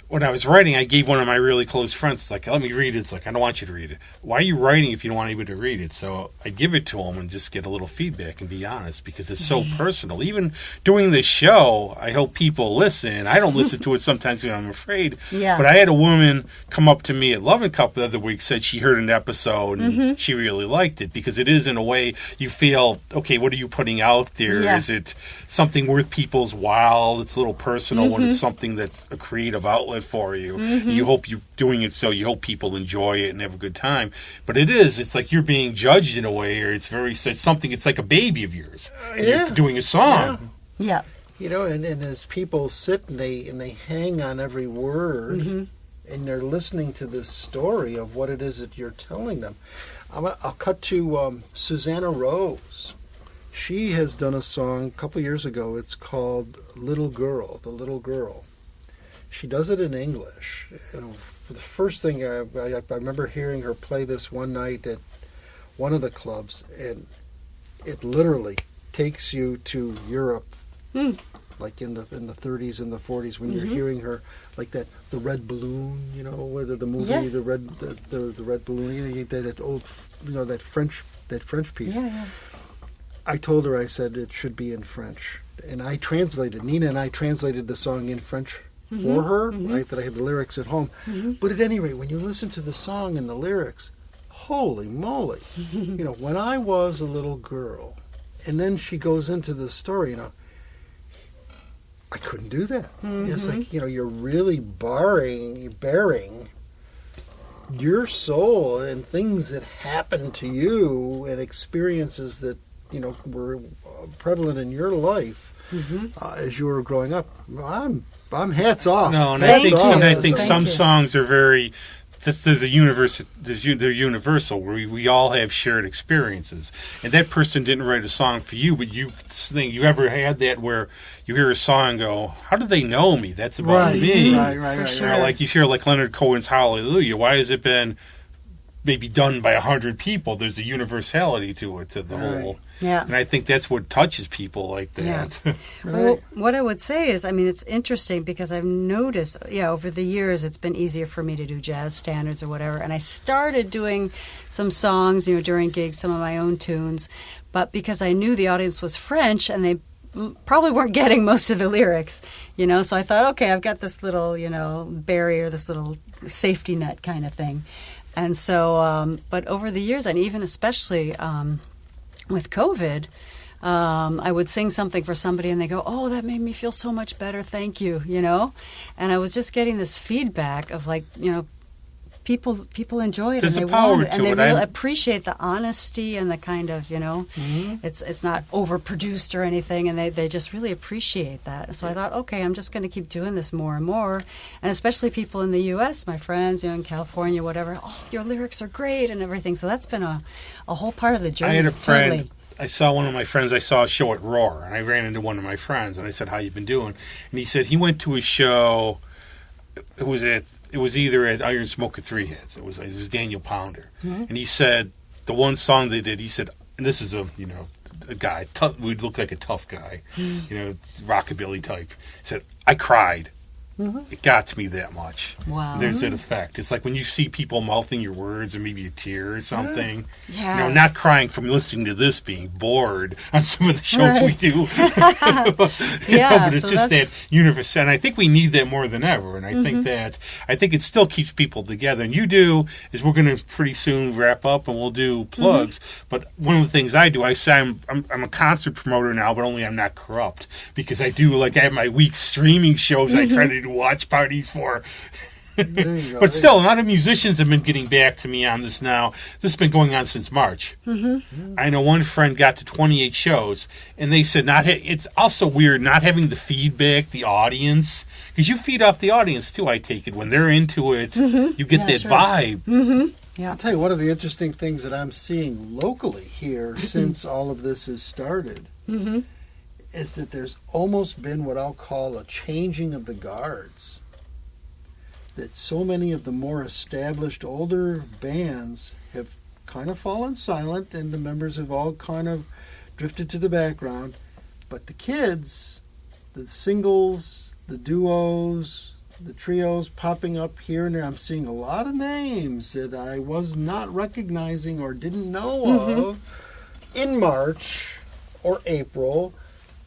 When I was writing, I gave one of my really close friends, it's like, let me read it. It's like, I don't want you to read it. Why are you writing if you don't want anybody to read it? So I give it to him and just get a little feedback and be honest, because it's so personal. Even doing this show, I hope people listen. I don't listen to it sometimes because I'm afraid. Yeah. But I had a woman come up to me at Love and Cup the other week, said she heard an episode and she really liked it, because it is, in a way, you feel, okay, what are you putting out there? Yeah. Is it something worth people's while? It's a little personal when it's something that's a creative outlet for you. You hope you're doing it so you hope people enjoy it and have a good time. But it's like you're being judged in a way, or it's like a baby of yours. And you're doing a song. Yeah. You know, and as people sit and they hang on every word, and they're listening to this story of what it is that you're telling them. I'll cut to Susanna Rose. She has done a song a couple years ago. It's called Little Girl, The Little Girl. She does it in English. You know, the first thing I remember hearing her play this one night at one of the clubs, and it literally takes you to Europe, like in the 30s and the 40s, when you're hearing her, like that, the Red Balloon, you know, whether the movie, Yes. the Red Balloon, you know, that old, you know, that French piece. Yeah. I told her, I said it should be in French, and Nina and I translated the song in French for her, right, that I have the lyrics at home. But at any rate, when you listen to the song and the lyrics, holy moly, you know, when I was a little girl, and then she goes into the story, you know, I couldn't do that. It's like, you know, you're really bearing your soul and things that happened to you and experiences that, you know, were prevalent in your life as you were growing up. I'm hats off. No, and Thank I you. think Thank some you. songs are very. There's a universe. They're universal. Where we all have shared experiences, and that person didn't write a song for you, but you think you ever had that where you hear a song and go, "How do they know me? That's about me." Right. sure. You know, like you hear like Leonard Cohen's "Hallelujah." Why has it been maybe done by 100 people? There's a universality to it, to the whole. Yeah. And I think that's what touches people like that. Yeah. Well, what I would say is, I mean, it's interesting because I've noticed, over the years, it's been easier for me to do jazz standards or whatever. And I started doing some songs, during gigs, some of my own tunes. But because I knew the audience was French and they probably weren't getting most of the lyrics, so I thought, okay, I've got this little, barrier, this little safety net kind of thing. And so, but over the years, and even especially with COVID, I would sing something for somebody and they go, "Oh, that made me feel so much better. Thank you," And I was just getting this feedback of like, people enjoy it There's and a they power want it, and to they it. really appreciate the honesty and the kind of, it's not overproduced or anything, and they just really appreciate that. So I thought, okay, I'm just going to keep doing this more and more, and especially people in the U.S., my friends, in California, whatever. Oh, your lyrics are great and everything. So that's been a whole part of the journey. I had a friend. Totally. I saw one of my friends. I saw a show at Roar, and I ran into one of my friends, and I said, "How you been doing?" And he said he went to a show. It was either at Iron Smoke or Three Heads. It was Daniel Pounder, and he said the one song they did. He said, and this is a guy would look like a tough guy, rockabilly type. He said, "I cried. It got to me that much." Wow. There's that effect. It's like when you see people mouthing your words or maybe a tear or something. Yeah. Not crying from listening to this, being bored on some of the shows we do. Yeah, but it's so just that's- that universe. And I think we need that more than ever. And I think it still keeps people together. And we're going to pretty soon wrap up and we'll do plugs. But one of the things I do, I say I'm a concert promoter now, but only I'm not corrupt. Because I have my week streaming shows I try to do watch parties for. There you go. But still, a lot of musicians have been getting back to me on this now. This has been going on since March. I know one friend got to 28 shows, and they said it's also weird not having the feedback, the audience, because you feed off the audience too, I take it. When they're into it, you get that sure. vibe. Yeah. I'll tell you, one of the interesting things that I'm seeing locally here since all of this has started is that there's almost been what I'll call a changing of the guards. That so many of the more established older bands have kind of fallen silent and the members have all kind of drifted to the background. But the kids, the singles, the duos, the trios popping up here and there, I'm seeing a lot of names that I was not recognizing or didn't know of in March or April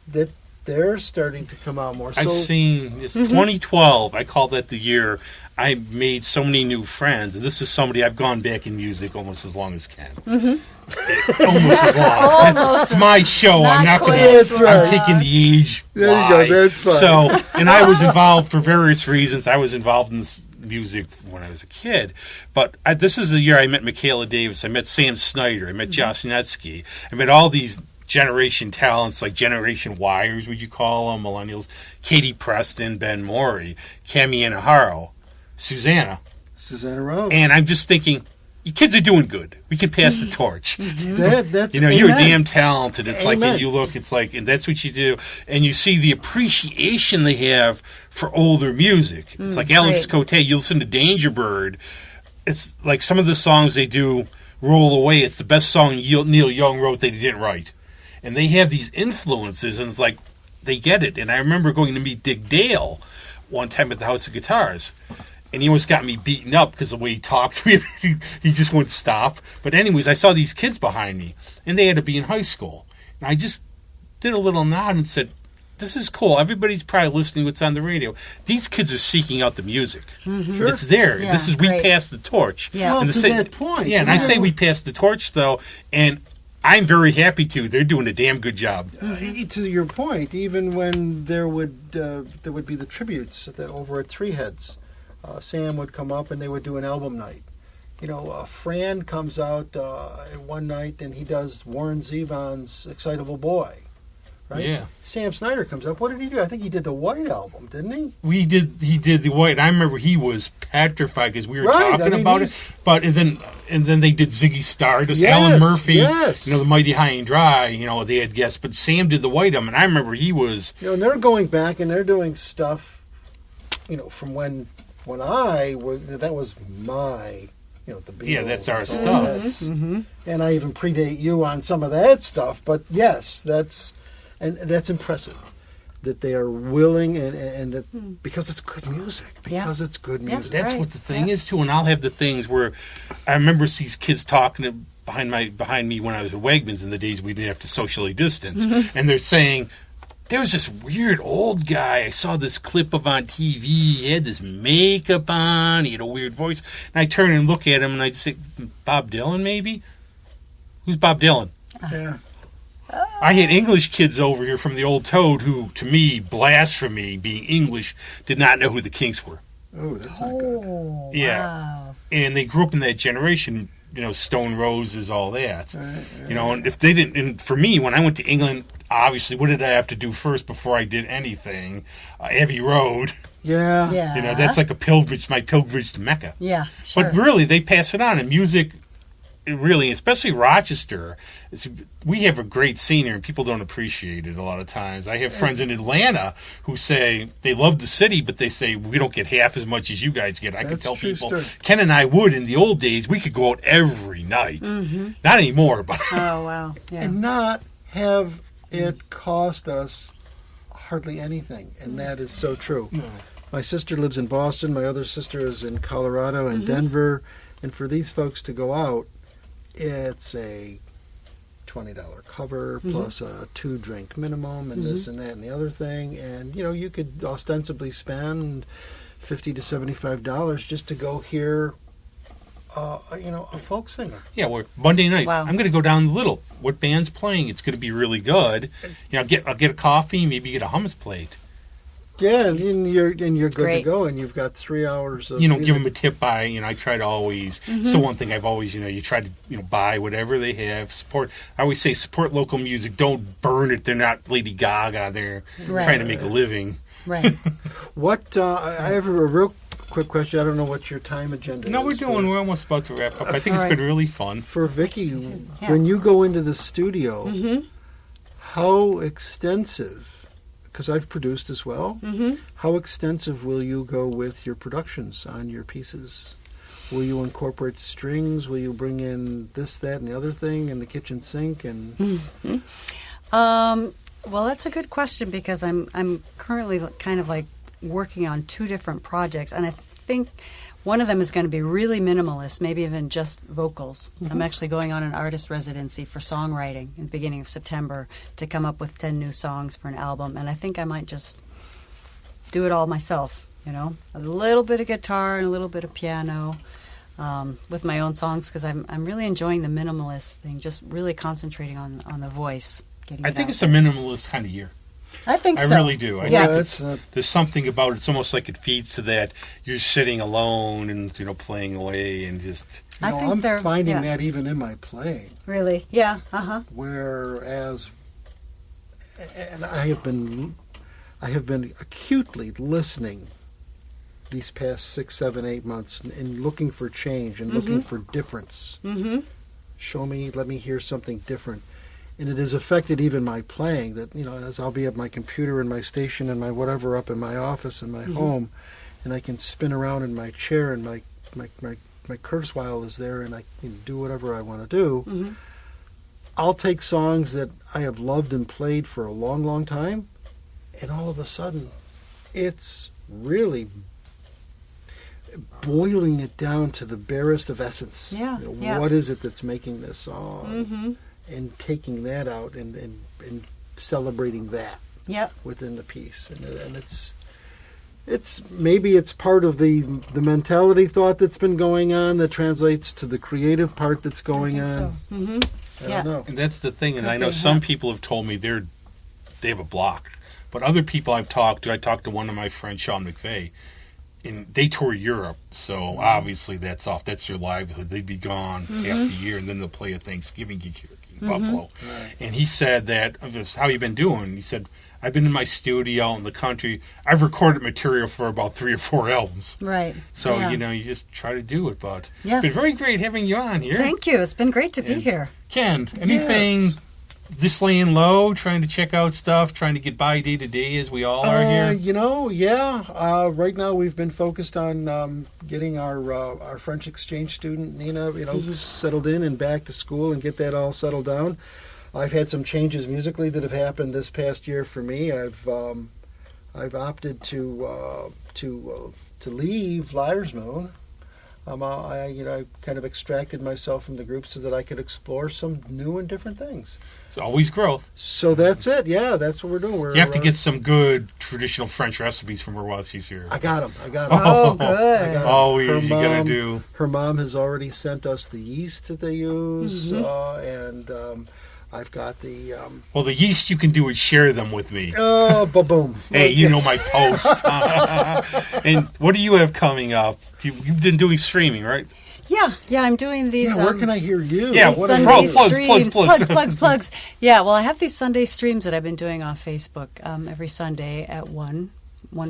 that they're starting to come out more. I've seen, it's 2012, I call that the year I made so many new friends. This is somebody I've gone back in music almost as long as Ken. Almost as long. Almost It's my show. I'm not going quite as to. long. I'm taking the age. There you lie. go, that's fine. So, and I was involved for various reasons. I was involved in this music when I was a kid. But this is the year I met Michaela Davis. I met Sam Snyder. I met Josh Netsky. I met all these generation talents, like Generation Yers, would you call them, millennials, Katie Preston, Ben Morey, Cami Anaharo, Susanna Rose. And I'm just thinking, you kids are doing good. We can pass the torch. That's You're amen. damn talented. It's like, Amen. and you look, it's like, and that's what you do. And you see the appreciation they have for older music. It's like Alex Cote, you listen to Danger Bird. It's like some of the songs they do, Roll Away. It's the best song Neil Young wrote that he didn't write. And they have these influences, and it's like, they get it. And I remember going to meet Dick Dale one time at the House of Guitars. And he almost got me beaten up because the way he talked to me, he just wouldn't stop. But anyways, I saw these kids behind me, and they had to be in high school. And I just did a little nod and said, this is cool. Everybody's probably listening to what's on the radio. These kids are seeking out the music. Sure. It's there. Yeah, We great. passed the torch. Yeah. Well, And to that point. Yeah, and I say we passed the torch, though, and I'm very happy to. They're doing a damn good job. To your point, even when there would be the tributes over at Three Heads, Sam would come up and they would do an album night. Fran comes out one night and he does Warren Zevon's Excitable Boy, right? Yeah. Sam Snyder comes up. What did he do? I think he did the White Album, didn't he? He did the White. I remember he was petrified because we were Right, talking I mean, about it. But and then they did Ziggy Stardust, Yes, Alan Murphy, yes. the Mighty High and Dry. They had guests, but Sam did the White Album, and I remember he was. And they're going back and they're doing stuff, from when I was. That was my. The Beatles. Yeah, that's our and so stuff. that's- And I even predate you on some of that stuff. But yes, that's impressive that they are willing and that because it's good music. Because it's good music. That's Right. what the thing is too. And I'll have the things where I remember these kids talking behind me when I was at Wegmans in the days we didn't have to socially distance, and they're saying. There was this weird old guy. I saw this clip of on TV. He had this makeup on. He had a weird voice. And I turn and look at him, and I'd say, Bob Dylan, maybe? Who's Bob Dylan? Yeah. I had English kids over here from the Old Toad who, to me, blasphemy, being English, did not know who the Kinks were. Oh, that's not good. Oh, Yeah. wow. And they grew up in that generation, Stone Roses, all that. Right. And if they didn't, and for me, when I went to England, obviously, what did I have to do first before I did anything? Abbey Road. Yeah. Yeah. That's like my pilgrimage to Mecca. Yeah, sure. But really, they pass it on. And music, really, especially Rochester, we have a great scenery, and people don't appreciate it a lot of times. I have friends in Atlanta who say they love the city, but they say we don't get half as much as you guys get. I can That's tell true people, story. Ken and I would in the old days, we could go out every night. Not anymore, but Oh, wow. Yeah. And not have it cost us hardly anything, and that is so true. My sister lives in Boston. My other sister is in Colorado and Denver. And for these folks to go out, it's a $20 cover plus a 2-drink minimum and this and that and the other thing. And, you could ostensibly spend $50 to $75 just to go hear, a folk singer. yeah, we're Monday night. Wow. I'm going to go down the Little. What band's playing? It's going to be really good. I'll get a coffee, maybe get a hummus plate. Yeah, and you're good Great. to go, and you've got 3 hours of Give music. them a tip by, I try to always, it's the one thing I've always, you try to, buy whatever they have, support. I always say support local music, don't burn it. They're not Lady Gaga. They're Right. trying to make a living. Right. What I have a real quick question. I don't know what your time agenda No, is. we're almost about to wrap up. I think All it's right. been really fun. For Vicki, Yeah. when you go into the studio, how extensive, because I've produced as well, how extensive will you go with your productions on your pieces? Will you incorporate strings? Will you bring in this, that, and the other thing in the kitchen sink? And Well, that's a good question because I'm currently kind of like working on 2 different projects, and I think one of them is going to be really minimalist, maybe even just vocals. I'm actually going on an artist residency for songwriting in the beginning of September to come up with 10 new songs for an album, and I think I might just do it all myself, a little bit of guitar and a little bit of piano with my own songs because I'm really enjoying the minimalist thing, just really concentrating on the voice. I think it's a minimalist kind of year. I think I so. really do. I Yeah. think that's there's something about it. It's almost like it feeds to that. You're sitting alone and playing away and just. I think I'm they're finding yeah. that even in my playing. Really? Yeah. Uh-huh. Whereas, and I have been acutely listening these past 6, 7, 8 months and looking for change and looking for difference. Show me, let me hear something different. And it has affected even my playing that, as I'll be at my computer and my station and my whatever up in my office and my home, and I can spin around in my chair and my Kurzweil is there and I can do whatever I want to do. I'll take songs that I have loved and played for a long, long time, and all of a sudden, it's really boiling it down to the barest of essence. Yeah, yeah. What is it that's making this song? And taking that out and celebrating that Yep. within the piece. And it's maybe it's part of the mentality thought that's been going on that translates to the creative part that's going on. So. I Yeah. don't know. And that's the thing. And I Could know be, some huh? people have told me they have a block. But other people I've talked to, I talked to one of my friends, Sean McVeigh, and they tour Europe. So obviously that's off. That's their livelihood. They'd be gone half the year, and then they'll play a Thanksgiving gig here. Buffalo. And he said that, how you been doing? He said, I've been in my studio out in the country. I've recorded material for about 3 or 4 albums. Right. So, yeah. you just try to do it. But Yeah. it's been very great having you on here. Thank you. It's been great to be here. Ken, anything just laying low, trying to check out stuff, trying to get by day to day as we all are here? Right now we've been focused on getting our French exchange student, Nina, settled in and back to school and get that all settled down. I've had some changes musically that have happened this past year for me. I've opted to leave Liar's Moon. I kind of extracted myself from the group so that I could explore some new and different things. It's always growth. So that's it. Yeah, that's what we're doing. You have to get some good traditional French recipes from her while she's here. I got them. Oh, good. Always, you got to do. Her mom has already sent us the yeast that they use, and I've got the... Well, the yeast you can do is share them with me. Oh, ba-boom. Hey, you know my posts. And what do you have coming up? You've been doing streaming, right? Yeah, I'm doing these. Yeah, where can I hear you? Yeah, these Sunday streams. Plugs. Yeah, well, I have these Sunday streams that I've been doing on Facebook every Sunday at 1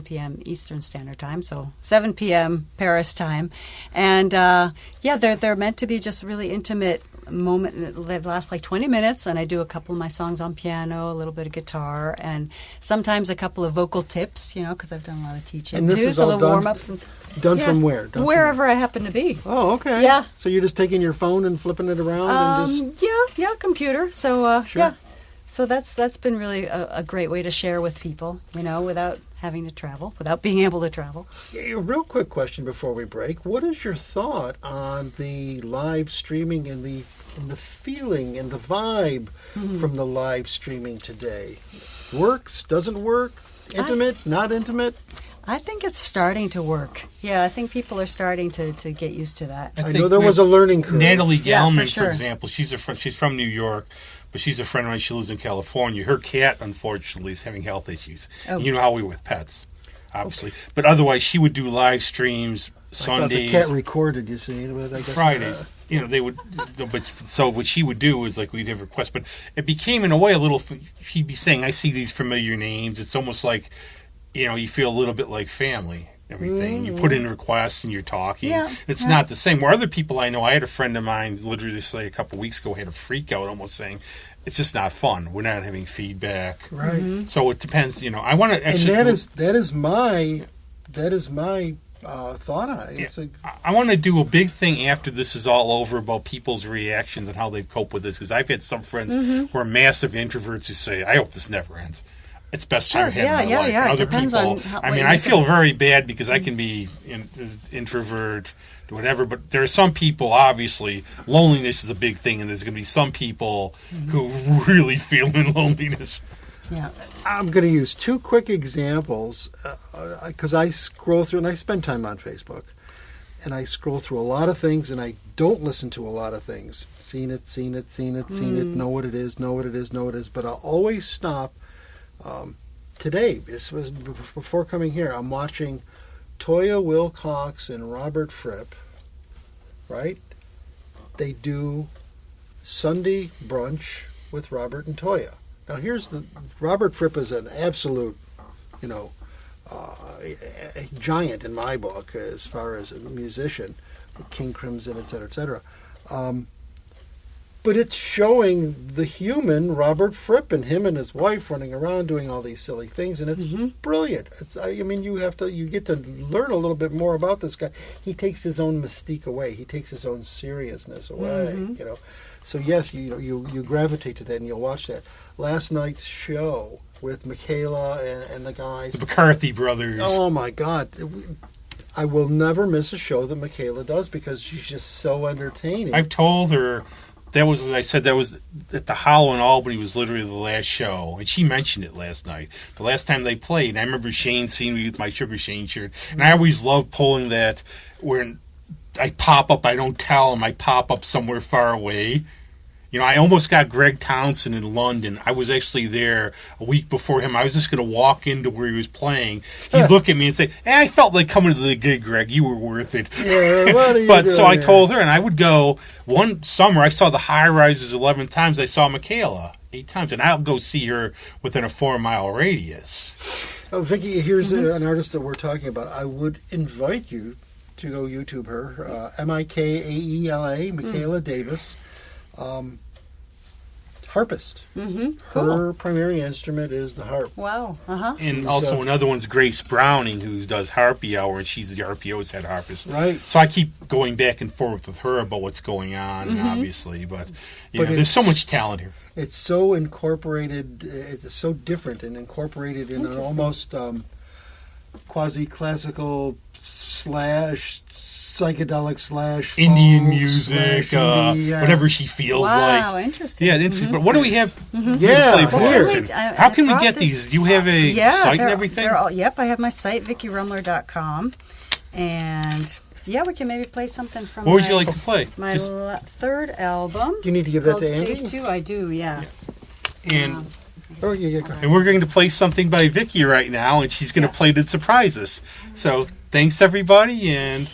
p.m. Eastern Standard Time, so 7 p.m. Paris time. And, they're meant to be just really intimate moment that lasts like 20 minutes, and I do a couple of my songs on piano, a little bit of guitar, and sometimes a couple of vocal tips, because I've done a lot of teaching. And this too, is so all little done, warm-ups. Done from where? Wherever I happen to be. Oh, okay. Yeah. So you're just taking your phone and flipping it around and just... computer. So, Sure. yeah. So that's been really a great way to share with people, without having to travel, without being able to travel. Yeah, real quick question before we break. What is your thought on the live streaming and the feeling and the vibe from the live streaming today? Works? Doesn't work? Intimate? Not intimate? I think it's starting to work. Yeah, I think people are starting to get used to that. I know there was a learning curve. Natalie Gallman, sure. for example, she's from New York, but she's a friend of mine. She lives in California. Her cat, unfortunately, is having health issues. Oh. You know how we are with pets, obviously. Okay. But otherwise, she would do live streams Sundays. I thought the cat recorded, you see. But I guess Fridays. They would. But so what she would do is we'd have requests, but it became in a way a little. She'd be saying, "I see these familiar names." It's almost like, you feel a little bit like family. Everything you put in requests and you're talking. Yeah, it's not the same. Where other people I know, I had a friend of mine literally say a couple of weeks ago had a freak out, almost saying, "It's just not fun. We're not having feedback." Right. Mm-hmm. So it depends. I want to actually. And that is my thought on it. Yeah. I want to do a big thing after this is all over about people's reactions and how they've coped with this, because I've had some friends who are massive introverts who say, "I hope this never ends. It's the best time I've had in my life." Yeah. And It depends people, on how, I feel very bad because I can be introvert, whatever, but there are some people, obviously, loneliness is a big thing, and there's going to be some people who really feel in loneliness. Yeah. I'm going to use 2 quick examples because I scroll through, and I spend time on Facebook, and I scroll through a lot of things, and I don't listen to a lot of things. Seen it, know what it is, but I'll always stop. Today, this was before coming here, I'm watching Toya Wilcox and Robert Fripp, right? They do Sunday brunch with Robert and Toya. Now Robert Fripp is an absolute, a giant in my book as far as a musician, King Crimson, et cetera, et cetera. But it's showing the human Robert Fripp and him and his wife running around doing all these silly things, and it's brilliant. You get to learn a little bit more about this guy. He takes his own mystique away. He takes his own seriousness away. So yes, you gravitate to that and you'll watch that. Last night's show with Michaela and the guys, The McCarthy brothers. Oh my God. I will never miss a show that Michaela does because she's just so entertaining. I've told her. That was, as I said, that was at the Hollow in Albany was literally the last show. And she mentioned it last night. The last time they played. And I remember Shane seeing me with my Sugar Shane shirt. And I always love pulling that where I pop up, I don't tell them, I pop up somewhere far away. I almost got Greg Townsend in London. I was actually there a week before him. I was just going to walk into where he was playing. He'd look at me and say, "Hey, I felt like coming to the gig, Greg. You were worth it." Yeah, what are you But doing so I here? told her, and I would go. One summer, I saw the High Rises 11 times. I saw Michaela 8 times, and I'll go see her within a 4-mile radius. Oh, Vicki, here's an artist that we're talking about. I would invite you to go YouTube her. Mikaela, Michaela Davis. Harpist. Her primary instrument is the harp. Wow. And also another one's Grace Browning, who does Harpy Hour, and she's the RPO's head harpist. Right. So I keep going back and forth with her about what's going on, obviously. But, there's so much talent here. It's so incorporated, it's so different and incorporated in an almost quasi-classical / psychedelic / Indian folk music, / indie, whatever she feels Wow, like. interesting. Yeah, interesting. But what do we have to Yeah, play for here. us? And how can we get these? Do you have a site and everything? Yep, I have my site, VickiRummler.com. And yeah, we can maybe play something from What would you like to play? my third album. Do you need to give that called to Andy? Take Two, I do, yeah. And Oh, yeah, go ahead. and we're going to play something by Vicki right now, and she's going to play to surprise us. So thanks, everybody, and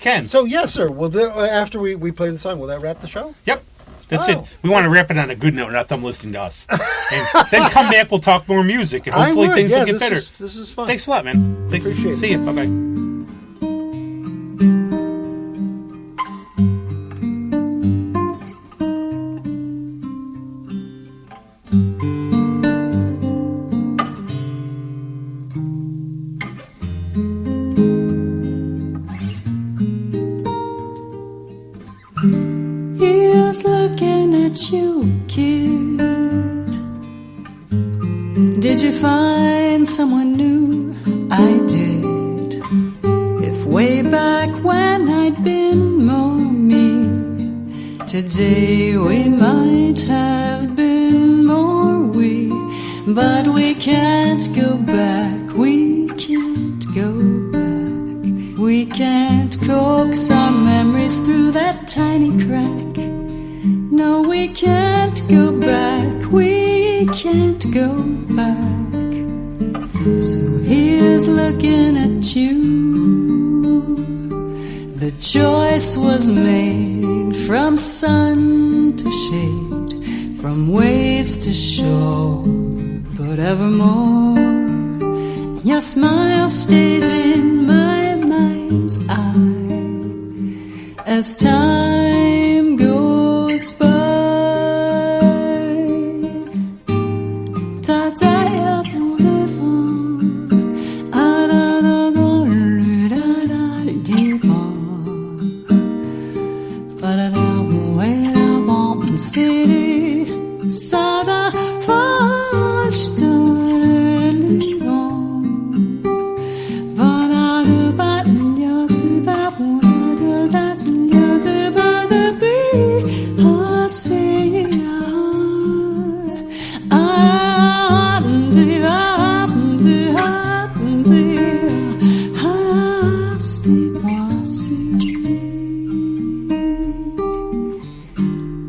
Ken. So, yes, sir. Well, after we play the song, will that wrap the show? Yep. That's Oh. it. We want to wrap it on a good note, not them listening to us. And then come back, we'll talk more music, and I hopefully would. things Yeah, will get this better. This is fun. Thanks a lot, man. Thanks. Appreciate it. See you. Bye-bye. He's looking at you, kid. Did you find someone new? I did. If way back when I'd been more me, today we might have been more we. But we can't go back, we can't go back. We can't coax our memories through that tiny crack. No, we can't go back, we can't go back. So here's looking at you. The choice was made from sun to shade, from waves to shore, but evermore your smile stays in my mind's eye as time goes by. Sada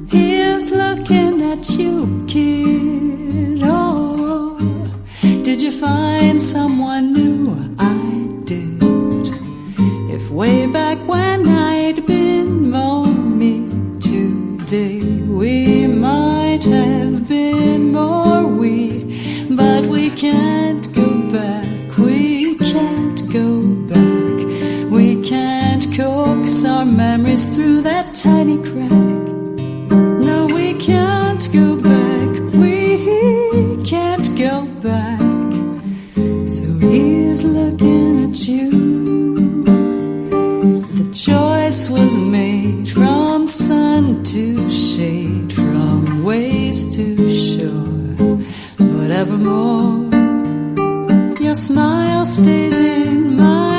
Here's looking at you, kid. Oh, did you find someone new? I did. If way back when I'd been more me, today we might have been more we. But we can't go back, we can't go back. We can't coax our memories through that tiny crack. No, we can't go back, we can't go back. So here's looking at you. The choice was made from sun to shade, from waves to shore, but evermore your smile stays in my